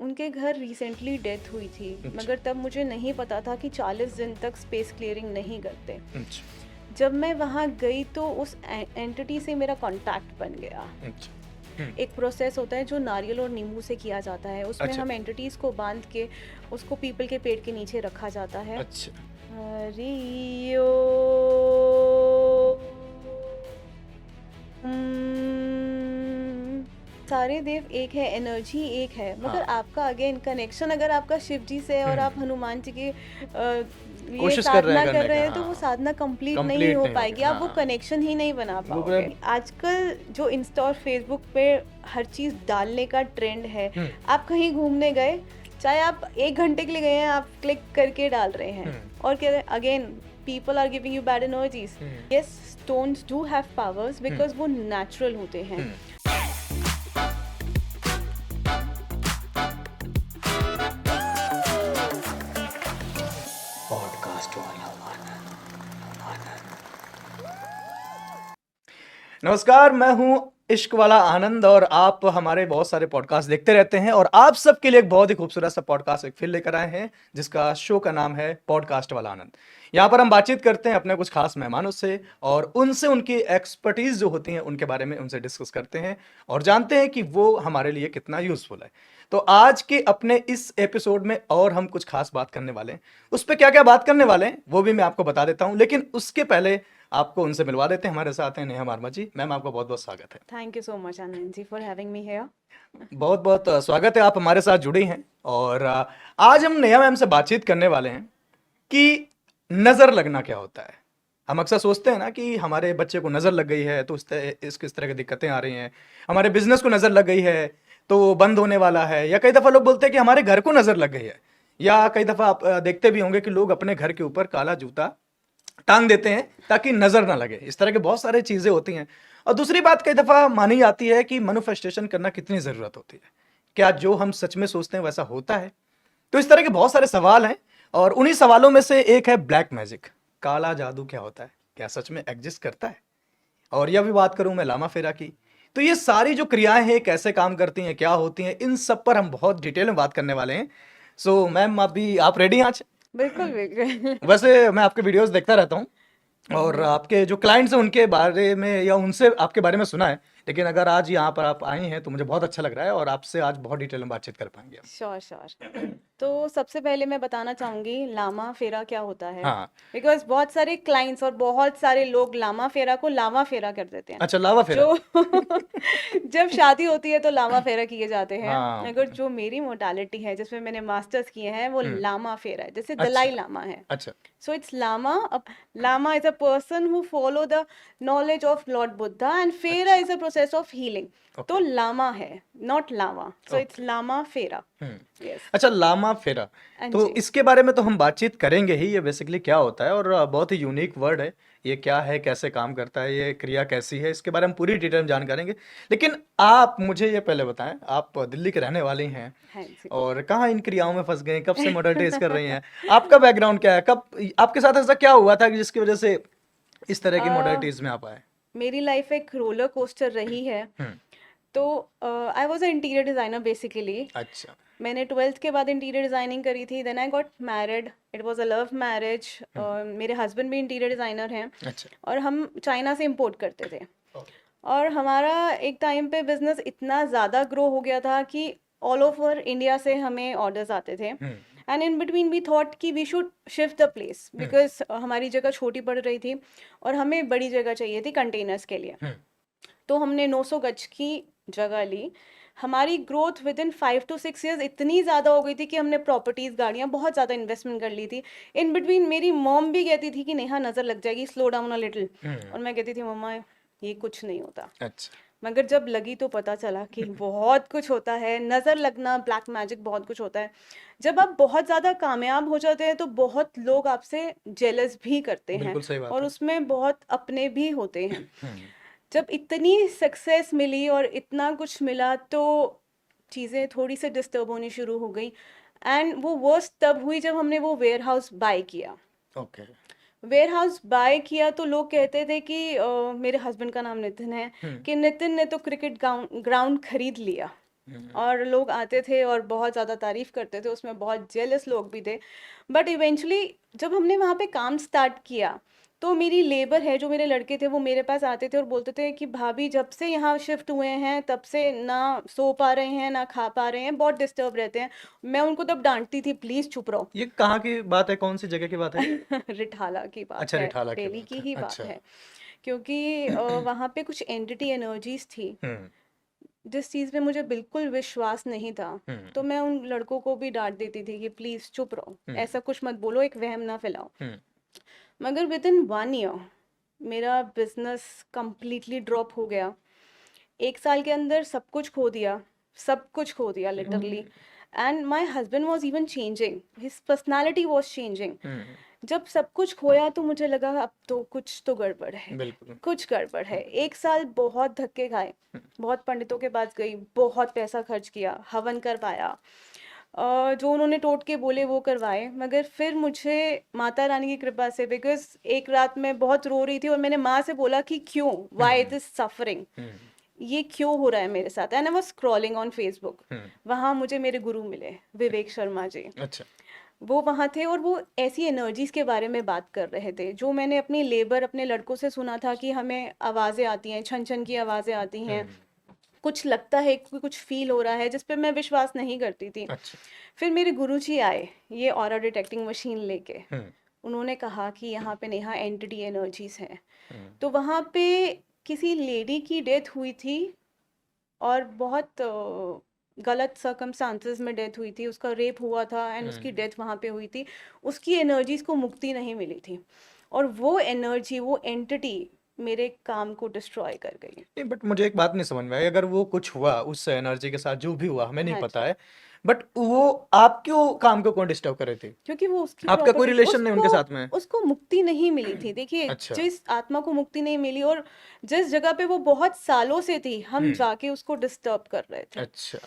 उनके घर recently death हुई थी, अच्छा। मगर तब मुझे नहीं पता था कि 40 दिन तक स्पेस क्लियरिंग नहीं करते। अच्छा। जब मैं वहाँ गई तो उस एंटिटी से मेरा कांटेक्ट बन गया। अच्छा। एक प्रोसेस होता है जो नारियल और नींबू से किया जाता है, उसमें अच्छा। हम एंटिटीज़ को बांध के उसको पीपल के पेड़ के नीचे रखा जाता है। अच्छा। हरियो सारे देव एक है, एनर्जी एक है, मगर हाँ। आपका अगेन कनेक्शन अगर आपका शिव जी से है और आप हनुमान जी की ये कोशिश कर रहे हैं साधना कर करने रहे का, हैं, तो वो हाँ। साधना कंप्लीट नहीं कंप्लीट हो नहीं होगी, पाएगी, आप वो हाँ। कनेक्शन ही नहीं बना वो पाओगे। आजकल जो इंस्टा और फेसबुक पे हर चीज़ डालने का ट्रेंड है, आप कहीं घूमने गए, चाहे आप 1 घंटे के लिए गए हैं, आप क्लिक करके डाल रहे हैं और क्या again people are giving you bad energies. Yes, stones do have powers because वो नेचुरल होते हैं। पॉडकास्ट वाला नमस्कार, मैं हूं इश्क वाला आनंद और आप हमारे बहुत सारे पॉडकास्ट देखते रहते हैं और आप सबके लिए एक बहुत ही खूबसूरत सा पॉडकास्ट एक फिर लेकर आए हैं जिसका शो का नाम है पॉडकास्ट वाला आनंद। यहाँ पर हम बातचीत करते हैं अपने कुछ खास मेहमानों से और उनसे उनकी एक्सपर्टीज जो होती हैं उनके बारे में उनसे डिस्कस करते हैं और जानते हैं कि वो हमारे लिए कितना यूजफुल है। तो आज के अपने इस एपिसोड में और हम कुछ खास बात करने वाले हैं, उस पर क्या क्या बात करने वाले हैं वो भी मैं आपको बता देता हूँ, लेकिन उसके पहले आपको उनसे मिलवा देते हैं। हमारे साथ हैं नेहा वर्मा जी। मैम, आपका बहुत बहुत स्वागत है। Thank you so much Anand ji for having me here. बहुत बहुत स्वागत है, आप हमारे साथ जुड़ी हैं। और आज हम नेहा मैम से बातचीत करने वाले हैं कि नज़र लगना क्या होता है। हम अक्सर सोचते हैं ना कि हमारे बच्चे को नज़र लग गई है तो इस किस तरह की दिक्कतें आ रही हैं, हमारे बिजनेस को नज़र लग गई है तो वो बंद होने वाला है, या कई दफ़ा लोग बोलते हैं कि हमारे घर को नज़र लग गई है, या कई दफ़ा आप देखते भी होंगे कि लोग अपने घर के ऊपर काला जूता टांग देते हैं ताकि नजर ना लगे। इस तरह के बहुत सारी चीजें होती हैं। और दूसरी बात कई दफा मानी जाती है कि मैनिफेस्टेशन करना कितनी जरूरत होती है, क्या जो हम सच में सोचते हैं वैसा होता है? तो इस तरह के बहुत सारे सवाल हैं और उन्हीं सवालों में से एक है ब्लैक मैजिक। काला जादू क्या होता है, क्या सच में एग्जिस्ट करता है? और यह भी बात करूं मैं लामा फेरा की, तो ये सारी जो क्रियाएं हैं कैसे काम करती हैं, क्या होती हैं, इन सब पर हम बहुत डिटेल में बात करने वाले हैं। सो मैम, अभी आप रेडी हैं आज? बिल्कुल बिल्कुल। वैसे मैं आपके वीडियोस देखता रहता हूँ और आपके जो क्लाइंट्स हैं उनके बारे में या उनसे आपके बारे में सुना है, लेकिन अगर आज यहाँ पर आप आई हैं तो मुझे बहुत अच्छा लग रहा है और आपसे आज बहुत डिटेल में बातचीत कर पाएंगे हम। Sure sure. तो सबसे पहले मैं बताना चाहूंगी लामा फेरा क्या होता है, हाँ। बिकॉज बहुत सारे क्लाइंट्स और बहुत सारे लोग लामा फेरा को लावा फेरा कर देते हैं। अच्छा, लावा फेरा। जो जब शादी होती है तो लामा फेरा किए जाते हैं, हाँ। मगर जो मेरी मोडालिटी है जिसमें मैंने मास्टर्स किए हैं वो लामा फेरा है, जैसे अच्छा। दलाई लामा है। अच्छा। So it's Lama. Lama is a person who follow the knowledge of Lord Buddha and Fera is a process of healing. तो Okay. लामा है, not lava. So it's Lama फेरा. Yes. अच्छा, लामा फेरा, हाँ तो जी। इसके बारे में तो हम बातचीत करेंगे ही, ये बेसिकली क्या होता है और बहुत ही यूनिक वर्ड है। ये क्या है, कैसे काम करता है, ये क्रिया कैसी है, इसके बारे में पूरी डिटेल में जान करेंगे। लेकिन आप मुझे ये पहले बताएं, आप दिल्ली के रहने वाली हैं हाँ जी। और कहाँ इन क्रियाओं में फंस गए, कब से मॉडर्नाइज कर रही हैं, आपका बैकग्राउंड क्या है, कब आपके साथ ऐसा क्या हुआ था कि जिसकी वजह से इस तरह की मॉडर्निटीज में आप आए? मेरी लाइफ एक रोलर कोस्टर रही है। तो I was a interior designer basically. अच्छा। मैंने 12th के बाद इंटीरियर डिज़ाइनिंग करी थी, then I got married, it was a love marriage. मेरे हस्बैंड भी इंटीरियर डिज़ाइनर हैं। अच्छा। और हम चाइना से इंपोर्ट करते थे। Okay. और हमारा एक टाइम पे बिजनेस इतना ज़्यादा ग्रो हो गया था कि ऑल ओवर इंडिया से हमें ऑर्डर्स आते थे। And in between we thought कि we should shift the place because हमारी जगह छोटी पड़ रही थी और हमें बड़ी जगह चाहिए थी कंटेनर्स के लिए। तो हमने 900 गज की जगह ली। हमारी growth with in 5 to 6 years इतनी ज़्यादा हो गई थी कि हमने प्रॉपर्टीज़, गाड़ियाँ, बहुत ज़्यादा इन्वेस्टमेंट कर ली थी। इन बिटवीन मेरी मॉम भी कहती थी कि नेहा नज़र लग जाएगी, स्लो डाउन अ लिटिल। और मैं कहती थी मम्मा ये कुछ नहीं होता। अच्छा। मगर जब लगी तो पता चला कि बहुत कुछ होता है, नज़र लगना, ब्लैक मैजिक, बहुत कुछ होता है। जब आप बहुत ज़्यादा कामयाब हो जाते हैं तो बहुत लोग आपसे जेलस भी करते हैं बिल्कुल सही बात और है। उसमें बहुत अपने भी होते हैं। जब इतनी सक्सेस मिली और इतना कुछ मिला तो चीज़ें थोड़ी सी डिस्टर्ब होनी शुरू हो गई। एंड वो वर्स्ट तब हुई जब हमने वो वेयर हाउस बाय किया। ओके। वेयर हाउस बाय किया तो लोग कहते थे कि मेरे हस्बैंड का नाम नितिन है, कि नितिन ने तो क्रिकेट ग्राउंड खरीद लिया। और लोग आते थे और बहुत ज़्यादा तारीफ करते थे, उसमें बहुत जेलस लोग भी थे। बट इवेंचुअली जब हमने वहाँ पे काम स्टार्ट किया, तो मेरी लेबर है, जो मेरे लड़के थे, वो मेरे पास आते थे और बोलते थे कि भाभी जब से यहाँ शिफ्ट हुए हैं तब से ना सो पा रहे हैं ना खा पा रहे हैं, बहुत डिस्टर्ब रहते हैं। मैं उनको तब डांटती थी, प्लीज़ चुप रहो। ये कहाँ की बात है, कौन सी जगह की बात है ये? रिठाला की बात अच्छा, है, रिठाला की दिल्ली बात की है। ही बात अच्छा। है। क्योंकि वहाँ पे कुछ एंटिटी एनर्जीज थी, हुँ, जिस चीज़ पे मुझे बिल्कुल विश्वास नहीं था। हुँ, तो मैं उन लड़कों को भी डांट देती थी कि प्लीज़ चुप रहो, हुँ, ऐसा कुछ मत बोलो, एक वहम ना फैलाओ। हुँ, मगर विद इन 1 ईयर मेरा बिजनेस कंप्लीटली ड्रॉप हो गया। 1 साल के अंदर सब कुछ खो दिया, सब कुछ खो दिया literally. And my husband was even changing, his personality was changing. Hmm, जब सब कुछ खोया तो मुझे लगा अब तो कुछ तो गड़बड़ है, बिल्कुल। कुछ गड़बड़ है। 1 साल बहुत धक्के खाए, बहुत पंडितों के पास गई, बहुत पैसा खर्च किया, हवन करवाया, जो उन्होंने टोटके बोले वो करवाए। मगर फिर मुझे माता रानी की कृपा से, बिकॉज एक रात मैं बहुत रो रही थी और मैंने माँ से बोला कि क्यों, वाई दिस सफरिंग, हुँ, ये क्यों हो रहा है मेरे साथ। And I was scrolling on Facebook, hmm, वहाँ मुझे मेरे गुरु मिले, विवेक शर्मा जी। अच्छा। वो वहाँ थे और वो ऐसी एनर्जीज के बारे में बात कर रहे थे जो मैंने अपनी लेबर, अपने लड़कों से सुना था कि हमें आवाज़ें आती हैं, छन छन की आवाज़ें आती हैं, हुँ, कुछ लगता है कि कुछ फील हो रहा है, जिस पे मैं विश्वास नहीं करती थी। अच्छा। फिर मेरे गुरुजी आए ये ऑरा डिटेक्टिंग मशीन लेके। हुँ, उन्होंने कहा कि यहाँ पे नेहा एंटिटी एनर्जीज हैं। हुँ, तो वहाँ पे किसी लेडी की डेथ हुई थी और बहुत गलत सर्कमस्टांसेस में डेथ हुई थी, उसका रेप हुआ था एंड उसकी हुँ। डेथ वहाँ पे हुई थी। उसकी एनर्जीज को मुक्ति नहीं मिली थी और वो एनर्जी, वो एंटिटी मेरे काम को डिस्ट्रॉय कर गई। नहीं, बट मुझे एक बात नहीं समझ में आई, अगर वो कुछ हुआ उस एनर्जी के साथ, जो भी हुआ हमें नहीं हाँ पता जी, है, बट वो आपक्यों काम को कौन डिस्टर्ब कर रही थी? क्योंकि वो उसकी आपका कोई प्रॉपर्टी, रिलेशन नहीं उसको उनके साथ में? उसको मुक्ति नहीं मिली थी। देखिए, अच्छा। जिस आत्मा को मुक्ति नहीं मिली और जिस जगह पे वो बहुत सालों से थी, हम हुँ, जाके उसको डिस्टर्ब कर रहे थे। अच्छा।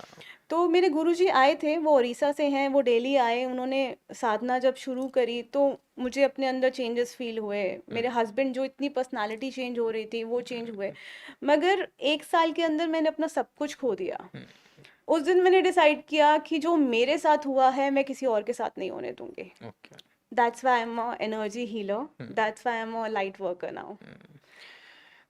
तो मेरे गुरुजी आए थे, वो उड़ीसा से हैं, वो दिल्ली आए, उन्होंने साधना जब शुरू करी तो मुझे अपने अंदर चेंजेस फील हुए। हुँ, मेरे हस्बैंड, जो इतनी पर्सनालिटी चेंज हो रही थी, वो चेंज हुए। मगर 1 साल के अंदर मैंने अपना सब कुछ खो दिया। हुँ, उस दिन मैंने डिसाइड किया कि जो मेरे साथ हुआ है मैं किसी और के साथ नहीं होने दूंगी। Okay. That's why I am a energy healer, hmm, that's why I am a light worker now. Hmm.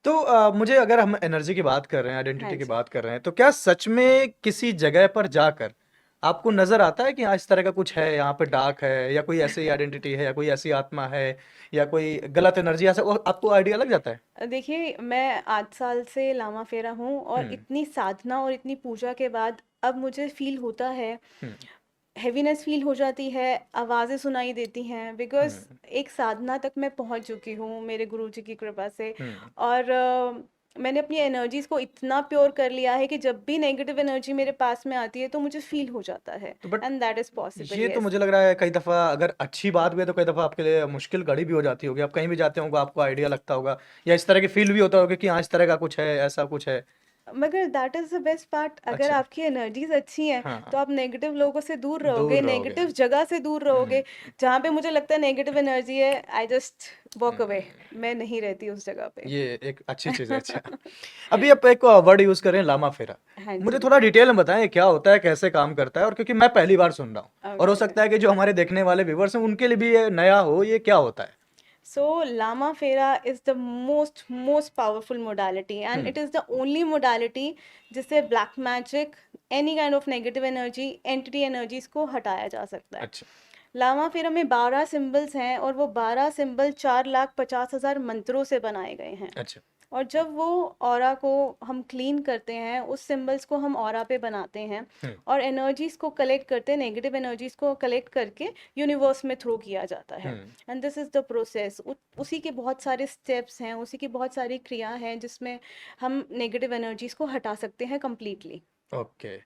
तो मुझे, अगर हम एनर्जी की बात कर रहे हैं, हाँ आइडेंटिटी की जी। बात कर रहे हैं, तो क्या सच में किसी जगह पर जाकर आपको नज़र आता है कि हाँ, इस तरह का कुछ है, यहाँ पे डार्क है, या कोई ऐसी आइडेंटिटी है, या कोई ऐसी आत्मा है, या कोई गलत एनर्जी, ऐसा वो आपको आइडिया लग जाता है? देखिए, मैं 8 साल से लामा फेरा हूँ और हुँ, इतनी साधना और इतनी पूजा के बाद अब मुझे फील होता है, हुँ, हेवीनेस फील हो जाती है, आवाज़ें सुनाई देती हैं, बिकॉज़ हुँ, एक साधना तक मैं पहुँच चुकी हूँ मेरे गुरुजी की कृपा से। हुँ। और मैंने अपनी एनर्जीज़ को इतना प्योर कर लिया है कि जब भी नेगेटिव एनर्जी मेरे पास में आती है तो मुझे फील हो जाता है। तो but and that is possible, ये तो येस। मुझे लग रहा है कई दफ़ा अगर अच्छी बात भी है, तो कई दफ़ा आपके लिए मुश्किल घड़ी भी हो जाती होगी। आप कहीं भी जाते होंगे, आपको आइडिया लगता होगा, या इस तरह की फ़ील भी होता होगा कि हाँ, इस तरह का कुछ है, ऐसा कुछ है। मगर that is the best part, अगर अच्छा। आपकी एनर्जीज अच्छी हैं हाँ, तो आप नेगेटिव लोगों से दूर रहोगे, दूर रहोगे। नेगेटिव जगह से दूर हुँ, रहोगे। जहाँ पे मुझे लगता है नेगेटिव एनर्जी है, आई जस्ट वॉक अवे, हुँ। मैं नहीं रहती उस जगह पे। ये एक अच्छी चीज़ है, अच्छा। अभी आप एक वर्ड यूज़ कर रहे हैं, लामा-फेरा। हाँ मुझे जी। थोड़ा डिटेल में बताएँ, ये क्या होता है, कैसे काम करता है? और क्योंकि मैं पहली बार सुन रहा हूँ, और हो ओके। सकता है कि जो हमारे देखने वाले व्यूअर्स हैं, उनके लिए भी ये नया हो, ये क्या होता है? So Lama Fera is the most powerful modality and hmm, it is the only modality जिससे black magic, any kind of negative energy, entity energies को हटाया जा सकता है। अच्छा, लामा फेरा में 12 सिंबल्स हैं और वो 12 सिंबल 4,50,000 मंत्रों से बनाए गए हैं। अच्छा। और जब वो ऑरा को हम क्लीन करते हैं, उस सिंबल्स को हम ऑरा पे बनाते हैं हुँ, और एनर्जीज को कलेक्ट करते हैं, नेगेटिव एनर्जीज को कलेक्ट करके यूनिवर्स में थ्रो किया जाता है। Hmm. And this is the process. उसी के बहुत सारे स्टेप्स हैं, उसी की बहुत सारी क्रिया हैं जिसमें हम नेगेटिव एनर्जीज को हटा सकते हैं कम्प्लीटली। ओके।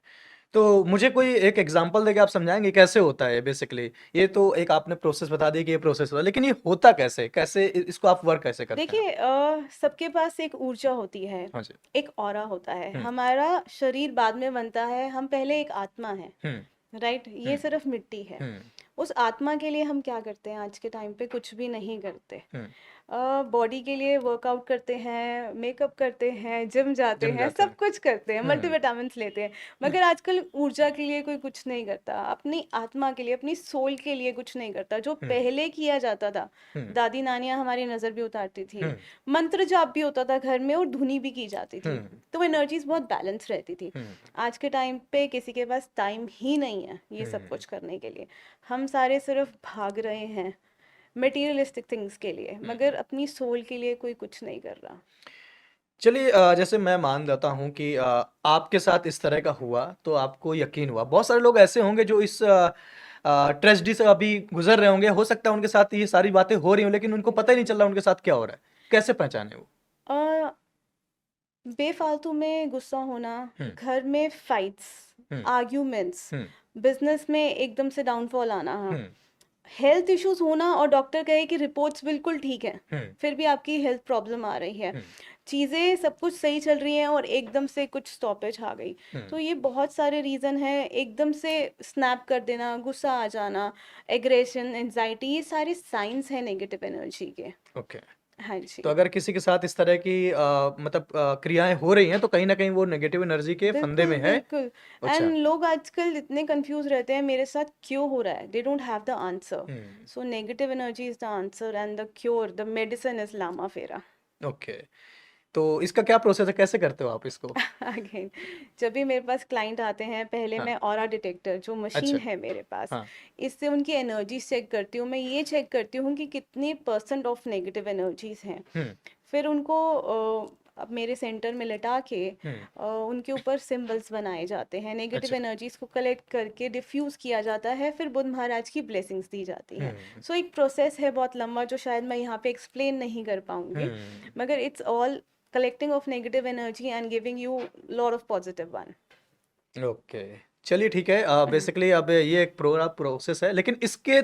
तो मुझे कोई एक एग्ज़ाम्पल देके आप समझाएँगे कैसे होता है बेसिकली? ये तो एक आपने प्रोसेस बता दी कि ये प्रोसेस होता है, लेकिन ये होता कैसे? कैसे इसको आप वर्क कैसे करते हैं? देखिए, सबके पास एक ऊर्जा होती है, हाँ जी। एक ऑरा होता है। हुँ, हमारा शरीर बाद में बनता है, हम पहले एक आत्मा है, हुँ, राइट? ये हुँ, सिर्फ मिट्टी है। हुँ, उस आत्मा के लिए हम क्या करते हैं आज के टाइम पे? कुछ भी नहीं करते। हम्म, बॉडी के लिए वर्कआउट करते हैं, मेकअप करते हैं, जिम जाते जिम हैं, जाते सब हैं। कुछ करते हैं, मल्टीविटामिन्स लेते हैं, मगर आजकल ऊर्जा के लिए कोई कुछ नहीं करता, अपनी आत्मा के लिए, अपनी सोल के लिए कुछ नहीं करता। जो हम्म, पहले किया जाता था, हम्म, दादी नानियाँ हमारी नज़र भी उतारती थी, हम्म, मंत्र जाप भी होता था घर में और धुनी भी की जाती थी, हम्म, तो एनर्जीज बहुत बैलेंस रहती थी। हम्म, आज के टाइम पे किसी के पास टाइम ही नहीं है ये सब हम्म, कुछ करने के लिए। हम सारे सिर्फ भाग रहे हैं मटेरियलिस्टिक थिंग्स के लिए, मगर अपनी सोल के लिए कोई कुछ नहीं कर रहा। चलिए जैसे मैं मान लेता हूँ कि आपके साथ इस तरह का हुआ तो आपको यकीन हुआ। बहुत सारे लोग ऐसे होंगे जो इस ट्रेजेडी से अभी गुजर रहे होंगे। हो सकता है उनके साथ ये सारी बातें हो रही हों लेकिन उनको पता ही नहीं चल रहा उनके साथ क्या हो रहा है। कैसे पहचाने वो? अ, बेफालतू में गुस्सा होना, हुँ, घर में फाइट्स, हुँ, आर्ग्यूमेंट्स, हुँ, बिजनेस में एकदम से डाउनफॉल आना, हुँ, हेल्थ इश्यूज होना और डॉक्टर कहे कि रिपोर्ट्स बिल्कुल ठीक है, हुँ, फिर भी आपकी हेल्थ प्रॉब्लम आ रही है। हुँ, चीज़ें सब कुछ सही चल रही हैं और एकदम से कुछ स्टॉपेज आ गई। हुँ, तो ये बहुत सारे रीज़न हैं। एकदम से स्नैप कर देना, गुस्सा आ जाना, एग्रेशन, एंजाइटी, ये सारे साइंस हैं नेगेटिव एनर्जी के। ओके। हाँ तो जी। अगर किसी के साथ इस तरह की मतलब क्रियाएँ हो रही हैं तो कहीं न कहीं वो नेगेटिव एनर्जी के फंदे बिल्कुल, में है। बिल्कुल। अच्छा। एंड लोग आजकल इतने कंफ्यूज रहते हैं मेरे साथ क्यों हो रहा है? They don't have the answer. Hmm, so negative energy is the answer and the cure, the medicine is लामा फेरा। ओके। तो इसका क्या प्रोसेस है? कैसे करते हो आप इसको? अगेन, जब भी मेरे पास क्लाइंट आते हैं, पहले हाँ, मैं ऑरा डिटेक्टर जो मशीन अच्छा। है मेरे पास, हाँ। इससे उनकी एनर्जीज चेक करती हूँ। मैं ये चेक करती हूँ कि कितने परसेंट ऑफ नेगेटिव एनर्जीज हैं। हुँ, फिर उनको अब मेरे सेंटर में लिटा के हुँ, उनके ऊपर सिंबल्स बनाए जाते हैं, नेगेटिव अच्छा। एनर्जीज को कलेक्ट करके डिफ्यूज किया जाता है, फिर बुध महाराज की ब्लेसिंग्स दी जाती हैं। हुँ, सो एक प्रोसेस है बहुत लंबा जो शायद मैं यहाँ पे एक्सप्लेन नहीं कर पाऊंगी, हुँ। मगर it's all collecting of negative energy and giving you lot of positive one. Okay. चलिए ठीक है बेसिकली अब ये एक पूरा प्रोसेस है लेकिन इसके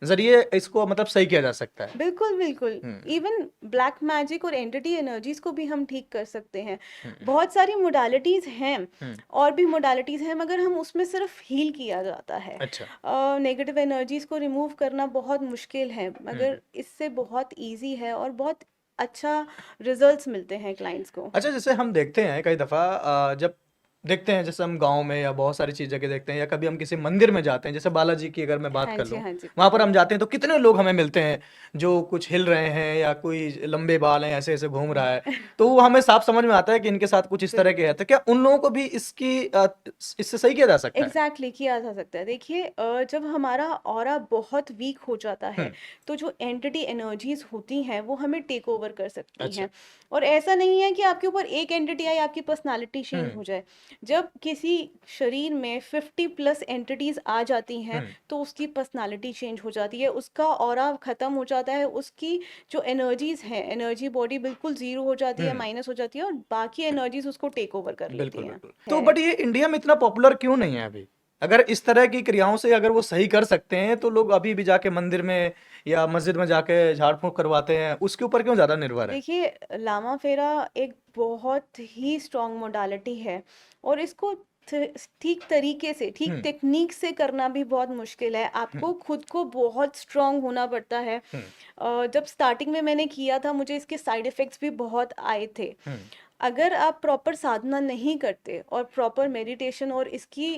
ज़रिए इसको मतलब सही किया जा सकता है। बिल्कुल, बिल्कुल। हुँ, इवन ब्लैक मैजिक और एंटिटी एनर्जीज को भी हम ठीक कर सकते हैं। हुँ, बहुत सारी मोडालिटीज हैं, हुँ, और भी मोडालिटीज हैं, मगर हम उसमें सिर्फ हील किया जाता है। अच्छा। नेगेटिव एनर्जीज को रिमूव करना बहुत मुश्किल है, हुँ। मगर इससे बहुत इजी है और बहुत अच्छा रिजल्ट्स मिलते हैं क्लाइंट्स को। अच्छा जैसे हम देखते हैं कई दफ़ा जब देखते हैं जैसे हम गाँव में या बहुत सारी चीज़ जगह देखते हैं या कभी हम किसी मंदिर में जाते हैं जैसे बालाजी की अगर मैं बात हाँ कर जी, लूँ, हाँ जी। वहाँ पर हम जाते हैं तो कितने लोग हमें मिलते हैं जो कुछ हिल रहे हैं या कोई लंबे बाल हैं ऐसे-ऐसे घूम रहा है, तो वो हमें साफ समझ में आता है कि इनके साथ कुछ इस तरह के है। तो क्या उन लोगों को भी इससे सही किया जा सकता है? एग्जैक्टली किया जा सकता है। देखिए, जब हमारा ऑरा बहुत वीक हो जाता हुँ, है, तो जो एंटिटी एनर्जीज होती हैं वो हमें टेक ओवर कर सकती अच्छा। हैं। और ऐसा नहीं है कि आपके ऊपर एक एंटिटी आई आपकी पर्सनालिटी चेंज हुँ, हो जाए। जब किसी शरीर में 50+ एंटिटीज आ जाती हैं, हुँ, तो उसकी पर्सनालिटी चेंज हो जाती है, उसका ऑरा खत्म हो जाता है, उसकी जो एनर्जीज हैं, एनर्जी बॉडी बिल्कुल जीरो हो जाती हुँ। है, माइनस हो जाती है, और बाकी एनर्जीज उसको टेक ओवर कर लेती बिल्कुल, हैं। बिल्कुल। तो है। बट ये इंडिया में इतना पॉपुलर क्यों नहीं है अभी? अगर इस तरह की क्रियाओं से अगर वो सही कर सकते हैं, तो लोग अभी भी जाके मंदिर में या मस्जिद में जाके झाड़-फूँक करवाते हैं, उसके ऊपर क्यों ज़्यादा निर्भर है? देखिए, लामा फेरा एक बहुत ही स्ट्रॉन्ग मोडालिटी है, और इसको ठीक तरीके से, ठीक हुँ, टेक्निक से करना भी बहुत मुश्किल है। हुँ, आपको खुद को बहुत स्ट्रॉन्ग होना पड़ता है। हुँ, जब स्टार्टिंग में मैंने किया था, मुझे इसके साइड इफ़ेक्ट्स भी बहुत आए थे। हुँ, अगर आप प्रॉपर साधना नहीं करते और प्रॉपर मेडिटेशन और इसकी